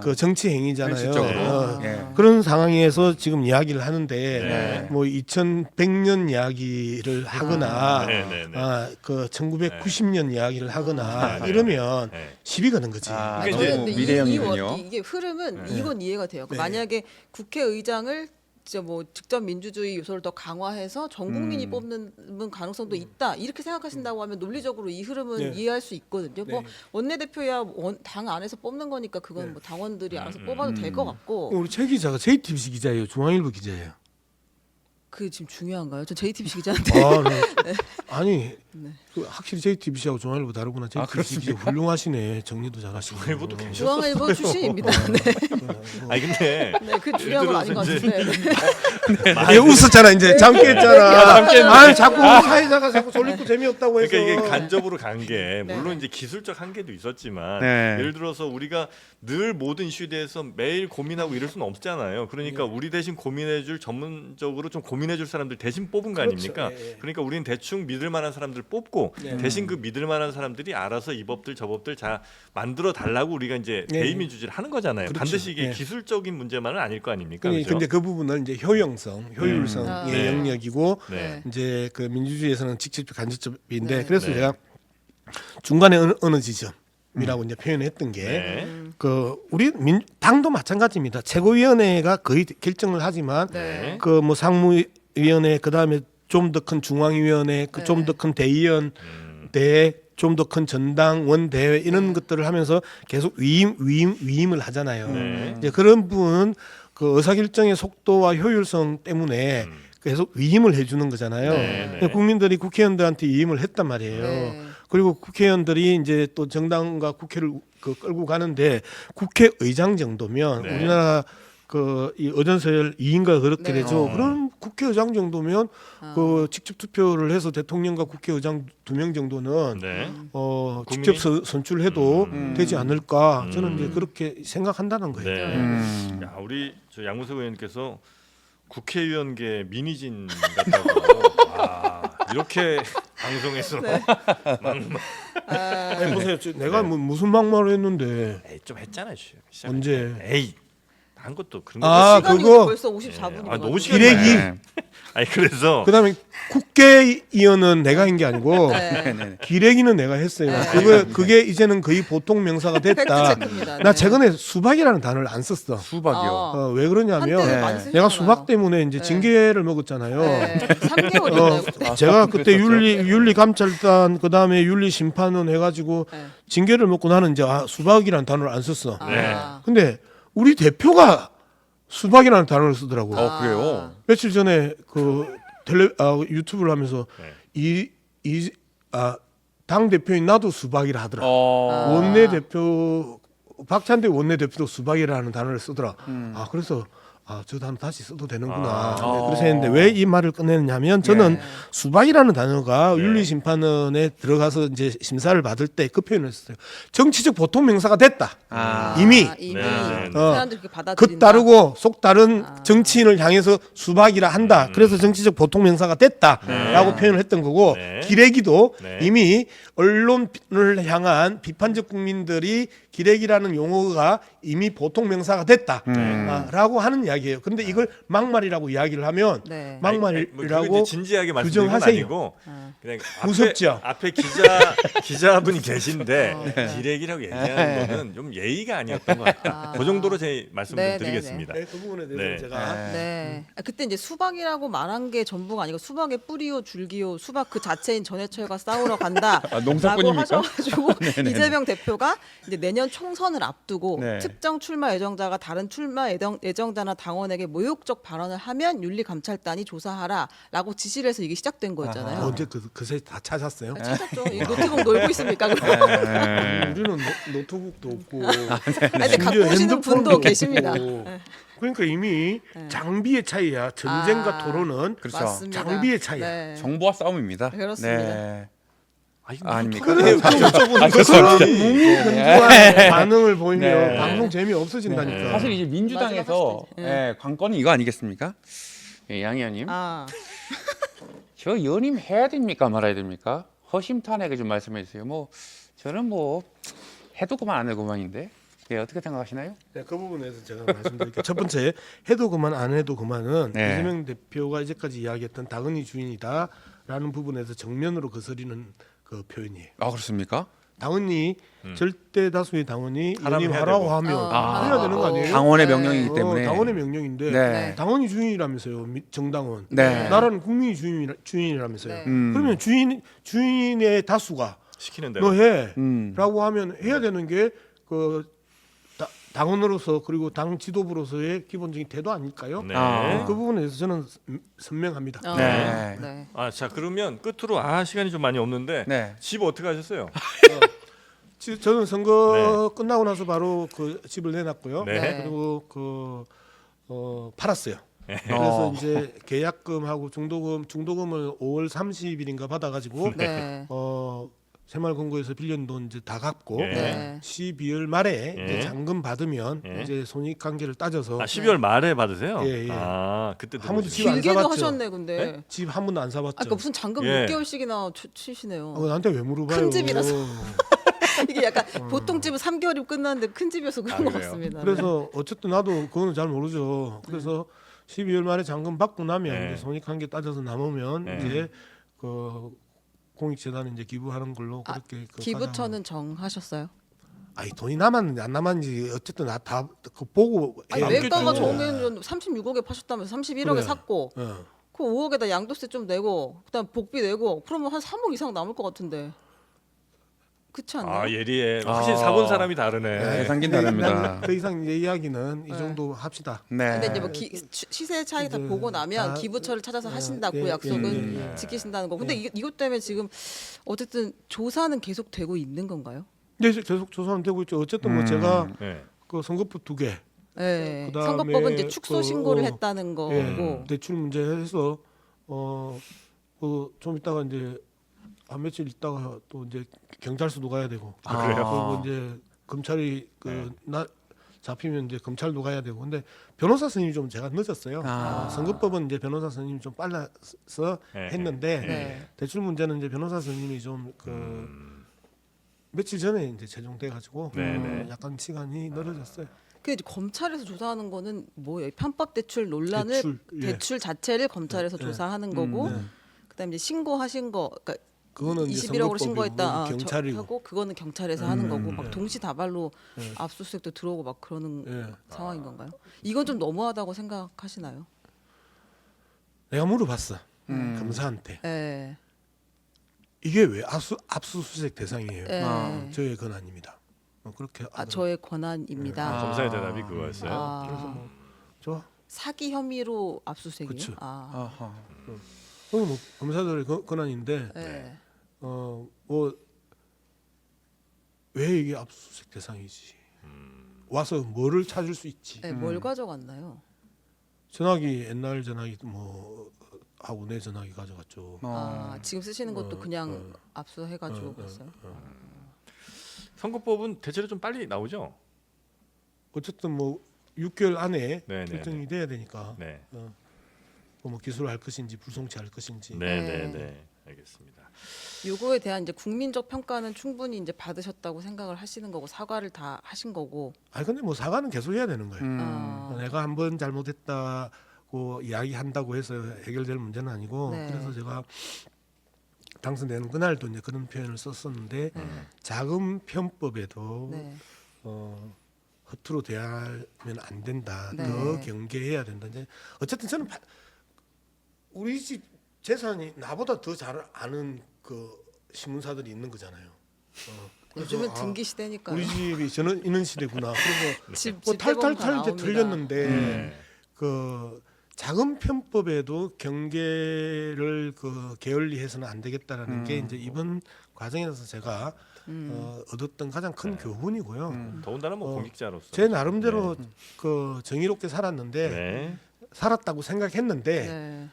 그 정치 행위잖아요. 현실적으로. 예. 그런 상황에서 지금 이야기를 하는데 네. 뭐 2100년 이야기를 하거나 네네네. 그 1990년 이야기를 하거나 네. 이러면 네. 시비 거는 거지. 아, 그러니까 너무 이제 근데 미래형이군요. 이게 흐름은 네. 이건 이해가 돼요. 네. 만약에 국회의장을 진짜 뭐 직접 민주주의 요소를 더 강화해서 전 국민이 음. 뽑는 가능성도 있다 이렇게 생각하신다고 하면 논리적으로 이 흐름은 네. 이해할 수 있거든요. 뭐 네. 원내대표야 당 안에서 뽑는 거니까 그건 네. 뭐 당원들이 알아서 뽑아도 될 것 같고 우리 최 기자가 JTBC 기자예요. 중앙일보 기자예요. 그게 지금 중요한가요? 저 JTBC 기자한테 아니 네. 그 확실히 JTBC하고 중앙일보 다르구나. JTBC 기자 훌륭하시네. 정리도 잘하시고. 중앙일보도 괜찮- 중앙일보 출신입니다. 네, 아니 근데 네, 그 중요한 건 아닌 것 예를 같은데. 예, 웃었잖아 이제 잠 깼잖아. 아니 자꾸 사회자가 자꾸 졸리고 재미없다고 해서. 그러니까 이게 간접으로 간 게 네. 물론 이제 기술적 한계도 있었지만 네. 예를 들어서 우리가 늘 모든 이슈에 대해서 매일 고민하고 이럴 수는 없잖아요. 그러니까 우리 대신 고민해줄 전문적으로 좀 고민해줄 사람들 대신 뽑은 거 그렇죠. 아닙니까? 예, 예. 그러니까 우리는 대충 믿을 만한 사람들 뽑고 네. 대신 그 믿을 만한 사람들이 알아서 이 법들 저 법들 자 만들어 달라고 우리가 이제 예. 대의민주주의를 하는 거잖아요. 그렇죠. 반드시 이게 예. 기술적인 문제만은 아닐 거 아닙니까? 근데, 그죠? 근데 그 부분은 이제 효용성, 효율성의 네. 영역이고 네. 이제 그 민주주의에서는 직접적 간접적인데 네. 그래서 네. 제가 중간에 어느 지점이라고 이제 표현했던 게 네. 그 우리 당도 마찬가지입니다. 최고위원회가 거의 결정을 하지만 네. 그 뭐 상무위원회 그다음에 좀 더 큰 중앙위원회 그 네. 좀 더 큰 대의원 대회 좀 더 큰 전당 원대회 이런 네. 것들을 하면서 계속 위임을 하잖아요. 네. 이제 그런 부분은 그 의사결정의 속도와 효율성 때문에 계속 위임을 해주는 거잖아요. 네, 근데 네. 국민들이 국회의원들한테 위임을 했단 말이에요. 네. 그리고 국회의원들이 이제 또 정당과 국회를 끌고 가는데 국회의장 정도면 네. 우리나라 그 이 의전서열 2인가 그렇게 네. 되죠. 그런 국회의장 정도면 아. 그 직접 투표를 해서 대통령과 국회의장 2명 정도는 네. 직접 국민이? 선출해도 되지 않을까 저는 이제 음. 그렇게 생각한다는 거예요. 네. 야, 우리 저 양무석 의원님께서 국회의원계 민희진 같다고. 와, 이렇게 방송에서 아니, 보세요. 내가 무슨 막말을 했는데 에이, 좀 했잖아요. 시작. 언제? 에이, 한 것도 그런 거. 아, 시간이 그거? 벌써 54분이고. 아, 너무 기레기. 네. 아니 그래서 그다음에 국회의원은 내가 한 게 아니고 네. 네. 기레기는 내가 했어요. 네. 그게 이제는 거의 보통 명사가 됐다. 팩트체크입니다. 나 네. 최근에 수박이라는 단어를 안 썼어. 수박이요. 왜 그러냐면 한때 네. 많이 쓰셨잖아요. 내가 수박 때문에 이제 네. 징계를 먹었잖아요. 네. 3개월이나요. 제가 그때 그랬었죠? 윤리 감찰단 그다음에 윤리 심판원 해가지고 네. 징계를 먹고 나는 이제 수박이라는 단어를 안 썼어. 네. 근데 우리 대표가 수박이라는 단어를 쓰더라고. 그래요? 며칠 전에 그 유튜브를 하면서 네. 당 대표인 나도 수박이라 하더라. 어. 원내 대표 박찬대 원내 대표도 수박이라는 단어를 쓰더라. 그래서 저 단어 다시 써도 되는구나. 아. 네, 그래서 했는데 왜 이 말을 꺼내느냐면 저는 네. 수박이라는 단어가 네. 윤리심판원에 들어가서 이제 심사를 받을 때 그 표현을 했어요. 정치적 보통 명사가 됐다. 이미 이미 네. 사람들이 그렇게 받아들인다. 겉 다르고 속 다른 정치인을 향해서 수박이라 한다. 그래서 정치적 보통 명사가 됐다라고 표현을 했던 거고 네. 기레기도 네. 이미 언론을 향한 비판적 국민들이 기레기라는 용어가 이미 보통 명사가 됐다라고 하는 이야기예요. 그런데 이걸 막말이라고 이야기를 하면 네. 뭐 그거 막말이라고 이제 진지하게 말씀드린 건 규정하세요. 아니고 그냥 무섭죠? 앞에 기자분이 계신데 기레기라고 얘기하는 거는 좀 예의가 아니었던 것 같다. 그 정도로 제 말씀 좀 네, 네, 드리겠습니다. 네, 그 부분에 대해서 네. 제가 네. 그때 이제 수박이라고 말한 게 전부가 아니고 수박의 뿌리요 줄기요 수박 그 자체인 전해철과 싸우러 간다. 농사꾼입니까? 라고 하셔가지고 이재명 대표가 이제 내년 총선을 앞두고 네. 특정 출마 예정자가 다른 출마 예정자나 당원에게 모욕적 발언을 하면 윤리감찰단이 조사하라라고 지시를 해서 이게 시작된 거였잖아요. 언제 그새 다 찾았어요? 찾았죠. 이 노트북 놀고 있습니까? 그럼? 우리는 노트북도 없고 근데 갖고 오시는 분도 계십니다. 그러니까 이미 장비의 차이야. 전쟁과 토론은 그렇죠. 맞습니다. 장비의 차이야. 네. 정보와 싸움입니다. 그렇습니다. 네. 아니, 아닙니까? 그래, 여쭤보는 그런 거지. 무근무한 반응을 보이면 네. 방송 재미 없어진다니까. 사실 이제 민주당에서 마지막 할 관건이 이거 아니겠습니까? 예, 양 의원님, 아, 저 연임 해야 됩니까 말아야 됩니까? 허심탄회하게 좀 말씀해 주세요. 뭐 저는 뭐 해도 그만 안 해도 그만인데 예, 어떻게 생각하시나요? 네, 그 부분에서 제가 말씀드릴게요. 첫 번째, 해도 그만 안 해도 그만은 네. 이재명 대표가 이제까지 이야기했던 당헌이 주인이다라는 부분에서 정면으로 거스리는 그 표현이에요. 아 그렇습니까? 당헌이 절대 다수의 당원이 하라면 해야 연임하라고 되고. 하면 아, 해야 되는 거 아니에요? 당원의 네. 명령이기 때문에. 당원의 명령인데 네. 당원이 주인이라면서요. 정당은. 네. 나라는 국민이 주인이라면서요. 네. 그러면 주인의 다수가 시키는 대로. 너 해. 음. 라고 하면 해야 되는 게 그 당원으로서 그리고 당 지도부로서의 기본적인 태도 아닐까요? 네. 아. 그 부분에 대해서 저는 선명합니다. 네. 네. 아, 자 그러면 끝으로 시간이 좀 많이 없는데 네. 집 어떻게 하셨어요? 저는 선거 끝나고 나서 바로 그 집을 내놨고요. 네. 그리고 팔았어요. 그래서 이제 계약금하고 중도금을 5월 30일인가 받아가지고 네. 새마을금고에서 빌린 돈 이제 다 갚고 네. 12월 말에 예. 이제 잔금 받으면 예. 이제 손익관계를 따져서 12월 말에 받으세요? 예, 예. 그때 아무도 들어오시죠. 집안 길게도 사봤죠. 하셨네 근데. 집 한 번도 안 사봤죠. 아까 무슨 잔금 예. 6개월씩이나 치시네요. 나한테 왜 물어봐요? 큰 집이라서. 이게 약간 보통 집은 3개월이면 끝나는데 큰 집이어서 그런 것 그래요? 같습니다. 그래서 어쨌든 나도 그거는 잘 모르죠. 그래서 12월 말에 잔금 받고 나면 네. 이제 손익관계 따져서 남으면 네. 이제 그 공익재단에 이제 기부하는 걸로 그렇게 그 기부처는 정하셨어요? 아니 돈이 남았는지 안 남았는지 어쨌든 다 그 보고 아니 해야 매가가 되죠. 정해는 36억에 파셨다면서 31억에 그래. 샀고 예. 그 5억에다 양도세 좀 내고 그다음 복비 내고 그러면 한 3억 이상 남을 것 같은데 그렇지 않나요? 예리해. 확실히 사본 사람이 다르네. 예상긴 네, 다릅니다. 더 이상 이제 이야기는 이 정도 합시다. 네. 근데 이제 뭐 시세 차이 다 보고 나면 다- 기부처를 찾아서 하신다고 예, 약속은 예, 예. 지키신다는 거. 근데 이것 때문에 지금 어쨌든 조사는 계속 되고 있는 건가요? 네, 계속 조사는 되고 있죠. 어쨌든 뭐 제가 네. 그 선거법 2개, 네. 그다음에 선거법은 이제 축소 신고를 그, 했다는 거고. 예, 대출 문제 해서 좀 이따가 이제 한 며칠 있다가 또 이제 경찰서도 가야 되고 그래요? 그리고 이제 검찰이 잡히면 이제 검찰도 가야 되고 근데 변호사 선임이 좀 제가 늦었어요. 선거법은 이제 변호사 선임이 좀 빨라서 네. 했는데 네. 대출 문제는 이제 변호사 선임이 좀 며칠 전에 이제 최종돼 가지고 네, 네. 약간 시간이 늘어졌어요. 그 이제 검찰에서 조사하는 거는 뭐예요? 편법 대출 논란을 대출, 예. 대출 자체를 검찰에서 네. 조사하는 거고, 네. 그다음에 이제 신고하신 거, 그러니까 그거는 이제 21억으로 선거법이고 신고했다 경찰이고. 하고 그거는 경찰에서 하는 거고 막 네. 동시다발로 압수수색도 들어오고 막 그러는 예. 상황인 건가요? 이건 좀 너무하다고 생각하시나요? 내가 물어봤어 검사한테 예. 이게 왜 압수수색 대상이에요? 예. 저의 권한입니다. 그렇게 저의 권한입니다. 검사의 대답이 그거였어요. 그래서 아, 뭐 좋아. 사기 혐의로 압수수색이요? 그쵸. 아하. 그건 뭐 검사들의 권한인데 예. 뭐 왜 이게 압수수색 대상이지? 와서 뭐를 찾을 수 있지? 예, 뭘 가져갔나요? 전화기 옛날 전화기 뭐 하고 내 전화기 가져갔죠. 지금 쓰시는 것도 그냥 압수해가지고 어. 그랬어요. 선거법은 대체로 좀 빨리 나오죠. 어쨌든 뭐 6개월 안에 네, 네, 결정이 돼야 되니까 네, 뭐 기소를 할 것인지 불송치할 것인지. 네, 네. 네, 네, 알겠습니다. 요거에 대한 이제 국민적 평가는 충분히 이제 받으셨다고 생각을 하시는 거고 사과를 다 하신 거고. 아니 근데 뭐 사과는 계속 해야 되는 거예요. 어, 내가 한 번 잘못했다고 이야기한다고 해서 해결될 문제는 아니고 네. 그래서 제가 당선되는 그날도 이제 그런 표현을 썼었는데 자금 편법에도 네. 허투루 대하면 안 된다. 네. 더 경계해야 된다. 이제 어쨌든 저는 우리 집 재산이 나보다 더 잘 아는 그 신문사들이 있는 거잖아요. 그래서 요즘은 등기 시대니까요. 우리 집이 저는 있는 시대구나. 그래서 집 뭐 집대보험 다 탈탈탈 이제 나옵니다. 틀렸는데 네. 그 자금 편법에도 경계를 그 게을리해서는 안 되겠다라는 게 이제 이번 과정에서 제가 얻었던 가장 큰 교훈이고요. 더군다나 뭐 공직자로서 제 나름대로 그 정의롭게 살았는데 네. 살았다고 생각했는데 네.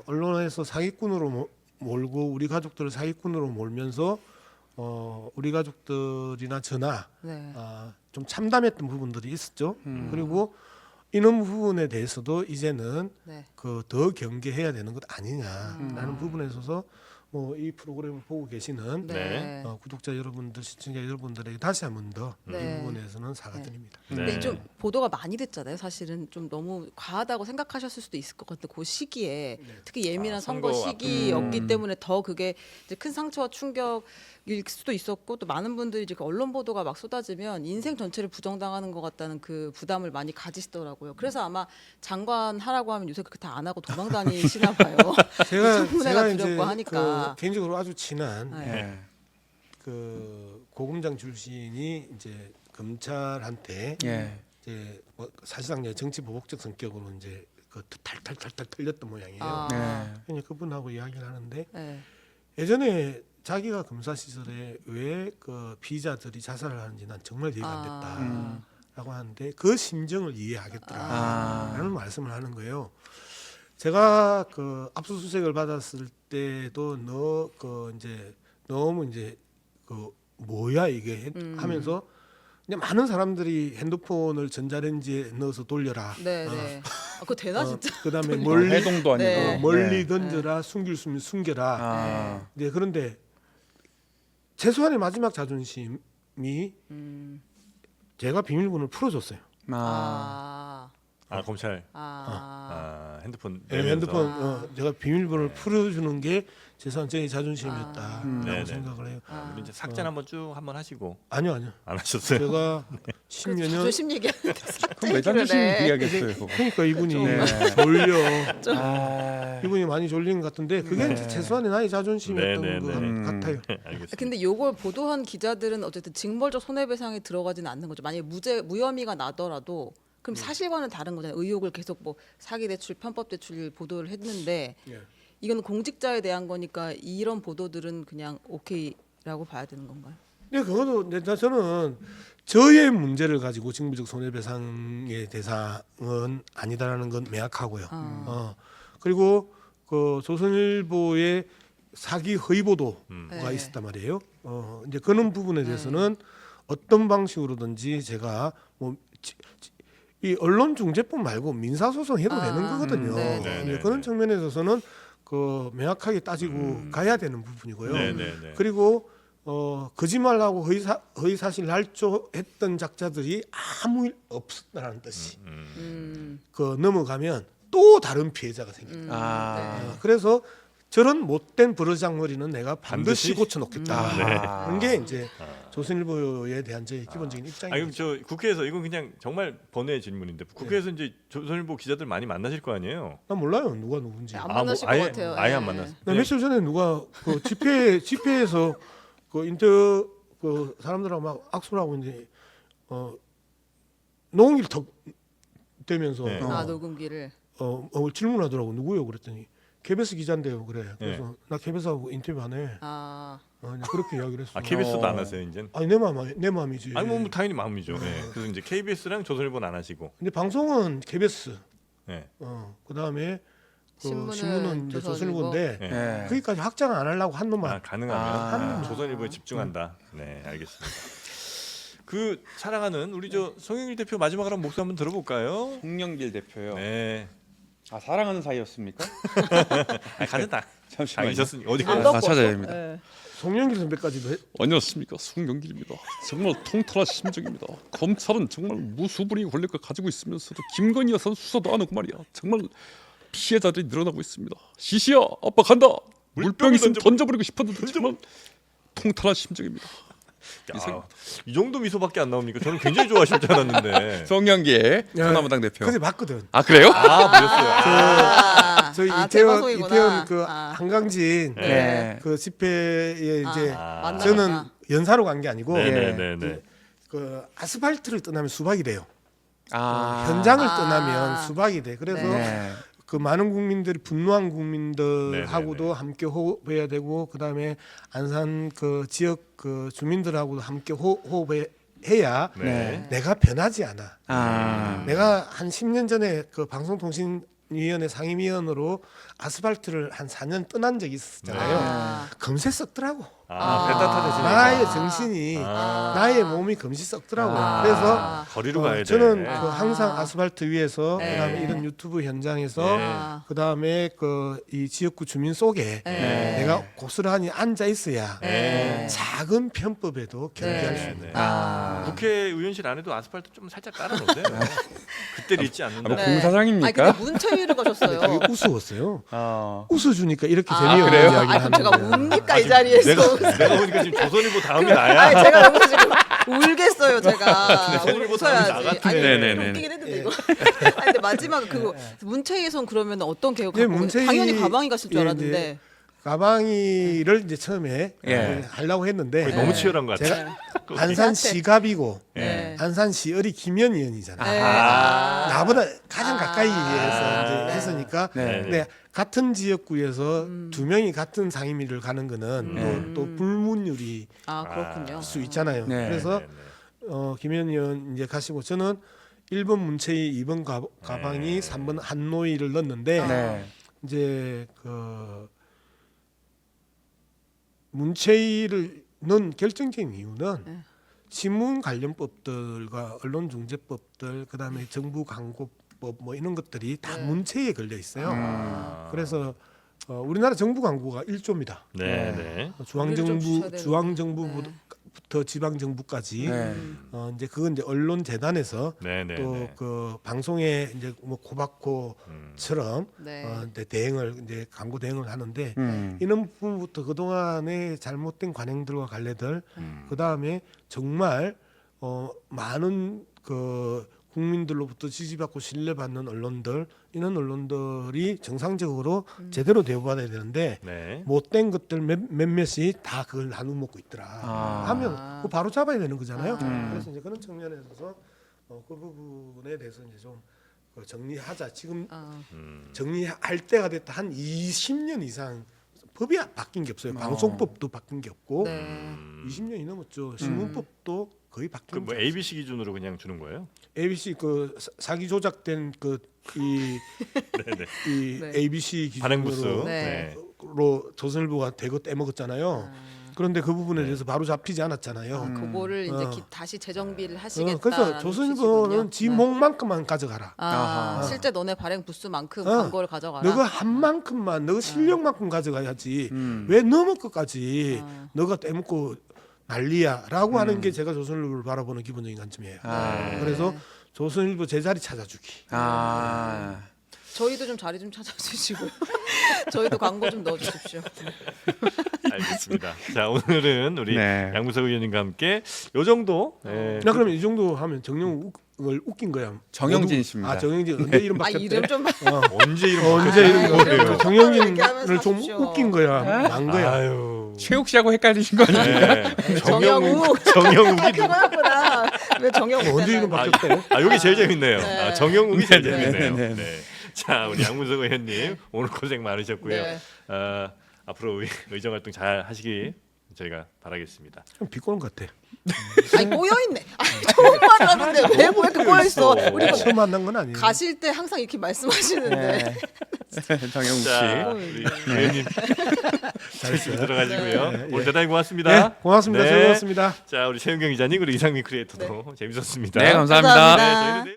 언론에서 사기꾼으로 몰고 우리 가족들을 사기꾼으로 몰면서 우리 가족들이나 저나 네. 좀 참담했던 부분들이 있었죠. 그리고 이런 부분에 대해서도 이제는 네. 그 더 경계해야 되는 것 아니냐라는 부분에 있어서 뭐 이 프로그램을 보고 계시는 네. 구독자 여러분들, 시청자 여러분들에게 다시 한 번 더 이 네. 부분에서는 사과드립니다. 근데 네. 좀 보도가 많이 됐잖아요. 사실은 좀 너무 과하다고 생각하셨을 수도 있을 것 같은데 그 시기에 특히 예민한 선거 선거 시기였기 때문에 더 그게 이제 큰 상처와 충격일 수도 있었고 또 많은 분들이 이제 그 언론 보도가 막 쏟아지면 인생 전체를 부정당하는 것 같다는 그 부담을 많이 가지시더라고요. 그래서 아마 장관 하라고 하면 요새 그렇게 다 안 하고 도망 다니시나 봐요. 청문회가 두렵고 하니까. 그 개인적으로 아주 친한 네. 그 고검장 출신이 이제 검찰한테 예. 이제 뭐 사실상 이제 정치 보복적 성격으로 이제 그 탈탈탈탈 틀렸던 모양이에요. 아. 그냥 그분하고 이야기를 하는데 네. 예전에 자기가 검사 시절에 왜 그 피의자들이 자살을 하는지 난 정말 이해가 안 됐다라고 하는데 그 심정을 이해하겠더라라는 말씀을 하는 거예요. 제가 그 압수수색을 받았을 때도 너 그 이제 너무 이제 그 뭐야 이게 하면서 이제 많은 사람들이 핸드폰을 전자레인지에 넣어서 돌려라. 네, 네. 그거 되나 진짜? 그다음에 멀리 멀리 해동도 아니고 네. 멀리 던져라, 숨길 수 있으면 숨겨라. 아. 네, 그런데 최소한의 마지막 자존심이 제가 비밀번호를 풀어줬어요. 검찰 핸드폰 네, 내면서. 핸드폰 제가 비밀번호를 풀어주는 게 최소한 제 자존심이었다라고 네네. 생각을 해요. 우리 이제 삭제는 한번 쭉 한번 하시고 아니요. 안 하셨어요? 제가 10여 년 자존심 얘기하는데 그럼 왜 자존심 이야기했어요? 그러니까 이분이 네. 졸려. 이분이 많이 졸린 것 같은데 그게 이제 최소한의 나의 자존심이었던 네, 네, 것 네. 같아요. 알겠습니다. 근데 요걸 보도한 기자들은 어쨌든 징벌적 손해배상에 들어가지는 않는 거죠. 만약에 무혐의가 나더라도 그럼 사실과는 다른 거잖아요. 의혹을 계속 뭐 사기 대출, 편법 대출 보도를 했는데 예. 이건 공직자에 대한 거니까 이런 보도들은 그냥 오케이라고 봐야 되는 건가요? 네, 그것도 이제 저는 저의 문제를 가지고 징벌적 손해배상의 대상은 아니다라는 건 명확하고요. 그리고 그 조선일보의 사기 허위 보도가 네. 있었단 말이에요. 이제 그런 부분에 대해서는 어떤 방식으로든지 제가 뭐 이 언론중재법 말고 민사소송 해도 되는 거거든요. 네. 네, 이제 네, 그런 네. 측면에 있어서는 그 명확하게 따지고 가야 되는 부분이고요. 네네네. 그리고 거짓말하고 허위사실 날조했던 작자들이 아무 일 없었다는 뜻이 그 넘어가면 또 다른 피해자가 생깁니다. 그래서 저런 못된 버르장머리는 내가 반드시 고쳐놓겠다. 그런 게 이제 조선일보에 대한 제 기본적인 그럼 입장입니다. 저 국회에서 이건 그냥 정말 번외 질문인데 국회에서 이제 조선일보 기자들 많이 만나실 거 아니에요? 난 몰라요 누가 누군지. 안 만나실 것 아예, 같아요. 아예 예. 안 만났어요. 나 며칠 전에 누가 그 집회에서 그 그 사람들하고 막 악수를 하고 이제 노홍길 턱 대면서 네. 녹음기를 질문하더라고. 누구요? 그랬더니 KBS 기자인데요. 그래. 그래서 네. 나 KBS하고 인터뷰 안 해. 네. 그렇게 이야기를 했어. KBS도 안 하세요 이제? 아니 내 마음이지. 아니 뭐 당연히 마음이죠. 예. 그래서 이제 KBS랑 조선일보는 안 하시고. 근데 방송은 KBS. 예. 그다음에 신문은 이제 조선일보인데 네. 거기까지 확장 안 하려고 한 놈만 가능하면 조선일보에 집중한다. 네, 알겠습니다. 그 사랑하는 우리 저 송영길 대표 마지막으로 한번 목소리 한번 들어볼까요? 송영길 대표요. 네. 아 사랑하는 사이였습니까? 가는 다 잠시만요. 잊었으니 어디 안 가요? 덮었어. 찾아야 됩니다. 네. 송영길 선배까지도 안녕하십니까, 송영길입니다. 정말 통털한 심정입니다. 검찰은 정말 무수부리 권력을 가지고 있으면서도 김건희 여사는 수사도 안 하고 말이야. 정말 피해자들이 늘어나고 있습니다. 시시야, 아빠 간다. 물병 있으면 던져버리고 싶었는데 정말 통털한 심정입니다. 야, 이 정도 미소밖에 안 나옵니까? 저는 굉장히 좋아하실 줄 알았는데. 송영길 소나무당 대표. 그새 봤거든. 아 그래요? 보셨어요? 저희 대방송이구나. 이태원 그 아. 한강진 네. 그 집회에 이제 만나봤다. 저는 연사로 간 게 아니고 네네네. 그 아스팔트를 떠나면 수박이 돼요. 아 현장을 아. 떠나면 수박이 돼. 그래서 네. 그 많은 국민들이 분노한 국민들하고도 네네네. 함께 호흡해야 되고 그다음에 안산 그 지역 그 주민들하고도 함께 호흡해야 네. 내가 변하지 않아. 아 내가 한 10년 전에 그 방송통신위원회 상임위원으로 아스팔트를 한 4년 떠난 적이 있었잖아요. 아. 금세 썩더라고. 배 타시니까. 나의 정신이 아. 나의 몸이 금시 썩더라고. 아. 그래서 거리로 가야 돼. 저는 그 아. 항상 아스팔트 위에서 네. 그다음에 이런 유튜브 현장에서 네. 아. 그다음에 그 이 지역구 주민 속에 네. 내가 고스란히 앉아 있어야 네. 작은 편법에도 경계할 네. 수 있는. 아. 국회의원실 안에도 아스팔트 좀 살짝 깔아놓으세요. 그때를 잊지 않는다. 뭐 공사장입니까? 아니 근데 문체위를 가셨어요. 되게 우스웠어요. 어. 웃어주니까 이렇게 아, 재미없는 그래요? 이야기를 아니 그럼 제가 하는데. 뭡니까 이 자리에서? 내가 보니까 지금 조선일보 다음이 나야. 아니 제가 여기서 지금 울겠어요 제가. 조선일보 다음이 나 같아. 아니 네네네. 웃기긴 했는데 이거. 아니 근데 마지막 그거 문체위에선 그러면 어떤 개혁? 네, 문체위- 당연히 가방이 갔을 줄 예, 알았는데. 가방이를 이제 처음에 예. 하려고 했는데 거의 너무 치열한 것 같아. 제가 안산시 갑이고 네. 안산시 을이 김현 의원이잖아요. 네. 나보다 가장 가까이 아. 이제 했으니까 네. 근데 같은 지역구에서 두 명이 같은 상임위를 가는 거는 또 불문율이 아 그렇군요. 수 있잖아요. 네. 그래서 김현 의원 이제 가시고 저는 1번 문체위, 2번 가방이 3번 한노위를 넣었는데 네. 이제 그 문체위를 넣은 결정적인 이유는 신문 관련 법들과 언론중재법들 그다음에 정부 광고법 뭐 이런 것들이 다 문체위에 걸려 있어요. 그래서 우리나라 정부 광고가 1조입니다. 네, 네. 우리도 좀 주셔야 되는데. 중앙정부부터 지방정부까지 네. 이제 그건 이제 언론재단에서 네, 네. 또 네. 그 방송에 이제 뭐 고박코처럼 네. 이제 대응을 이제 광고 대응을 하는데 음. 이런 부분부터 그 동안의 잘못된 관행들과 관례들 그 다음에 정말 많은 그 국민들로부터 지지받고 신뢰받는 언론들 이런 언론들이 정상적으로 제대로 대우받아야 되는데 네. 못된 것들 몇몇이 다 그걸 나눠 먹고 있더라 하면 그거 바로 잡아야 되는 거잖아요. 그래서 이제 그런 측면에서 그 부분에 대해서 이제 좀 정리하자. 지금 정리할 때가 됐다. 한 20년 이상 법이 바뀐 게 없어요. 방송법도 바뀐 게 없고 네. 20년이 넘었죠. 신문법도 거의 바뀐 그 뭐 게 ABC 기준으로 그냥 주는 거예요? ABC 그 사기 조작된 이 네. ABC 반응부수. 기준으로 네. 조선일보가 대거 떼먹었잖아요. 그런데 그 부분에 대해서 바로 잡히지 않았잖아요. 그거를 이제 다시 재정비를 하시겠다. 그래서 조선일보는 지 목만큼만 가져가라. 아, 실제 너네 발행 부수만큼 광고를 가져가라. 너가 한 만큼만 너가 실력만큼 가져가야지 왜 너무 끝까지 너가 떼먹고 난리야라고 하는 게 제가 조선일보를 바라보는 기본적인 관점이에요. 그래서 조선일보 제자리 찾아주기. 아. 저희도 좀 자리 좀 찾아주시고 저희도 광고 좀 넣어주십시오. 알겠습니다. 자, 오늘은 우리 네. 양무석 의원님과 함께 요 정도. 네. 나 그러면 이 정도 하면 정영을 웃긴 거야. 정영진 씨입니다. 아 정영진 언제 이름 아 바뀌었대? 이름 좀 언제 이런 언제 이름 아, 바뀌었대? 이름 정영진을 이렇게 하면서 좀 하십시오. 웃긴 거야. 난 거야. 아유. 최욱 씨하고 헷갈리신 거 아니에요? 네. 정영욱 정영욱이 피곤하구나. 왜 정영욱? 언제 이름 바뀌었대? 여기 제일 재밌네요. 네. 정영욱이 제일 네, 네, 재밌네요. 네, 네. 네. 자, 우리 양문석 의원님 오늘 고생 많으셨고요. 네. 앞으로 의정 활동 잘 하시기 저희가 바라겠습니다. 좀 비꼬는 것 같아. 아니 꼬여 있네. 아니 좋은 말을 하는데 왜 이렇게 꼬여 있어? 우리 처음 만난 건 아니에요. 가실 때 항상 이렇게 말씀하시는데. 네. 정영욱 씨. 자, 우리 의원님 잘했습니다. 들어가시고요. 네, 오늘 예. 대단히 고맙습니다. 네, 고맙습니다. 네. 즐거웠습니다. 자, 우리 최윤경 기자님 그리고 이상민 크리에이터도 재밌었습니다. 네, 감사합니다. 감사합니다. 네, 저희는 내일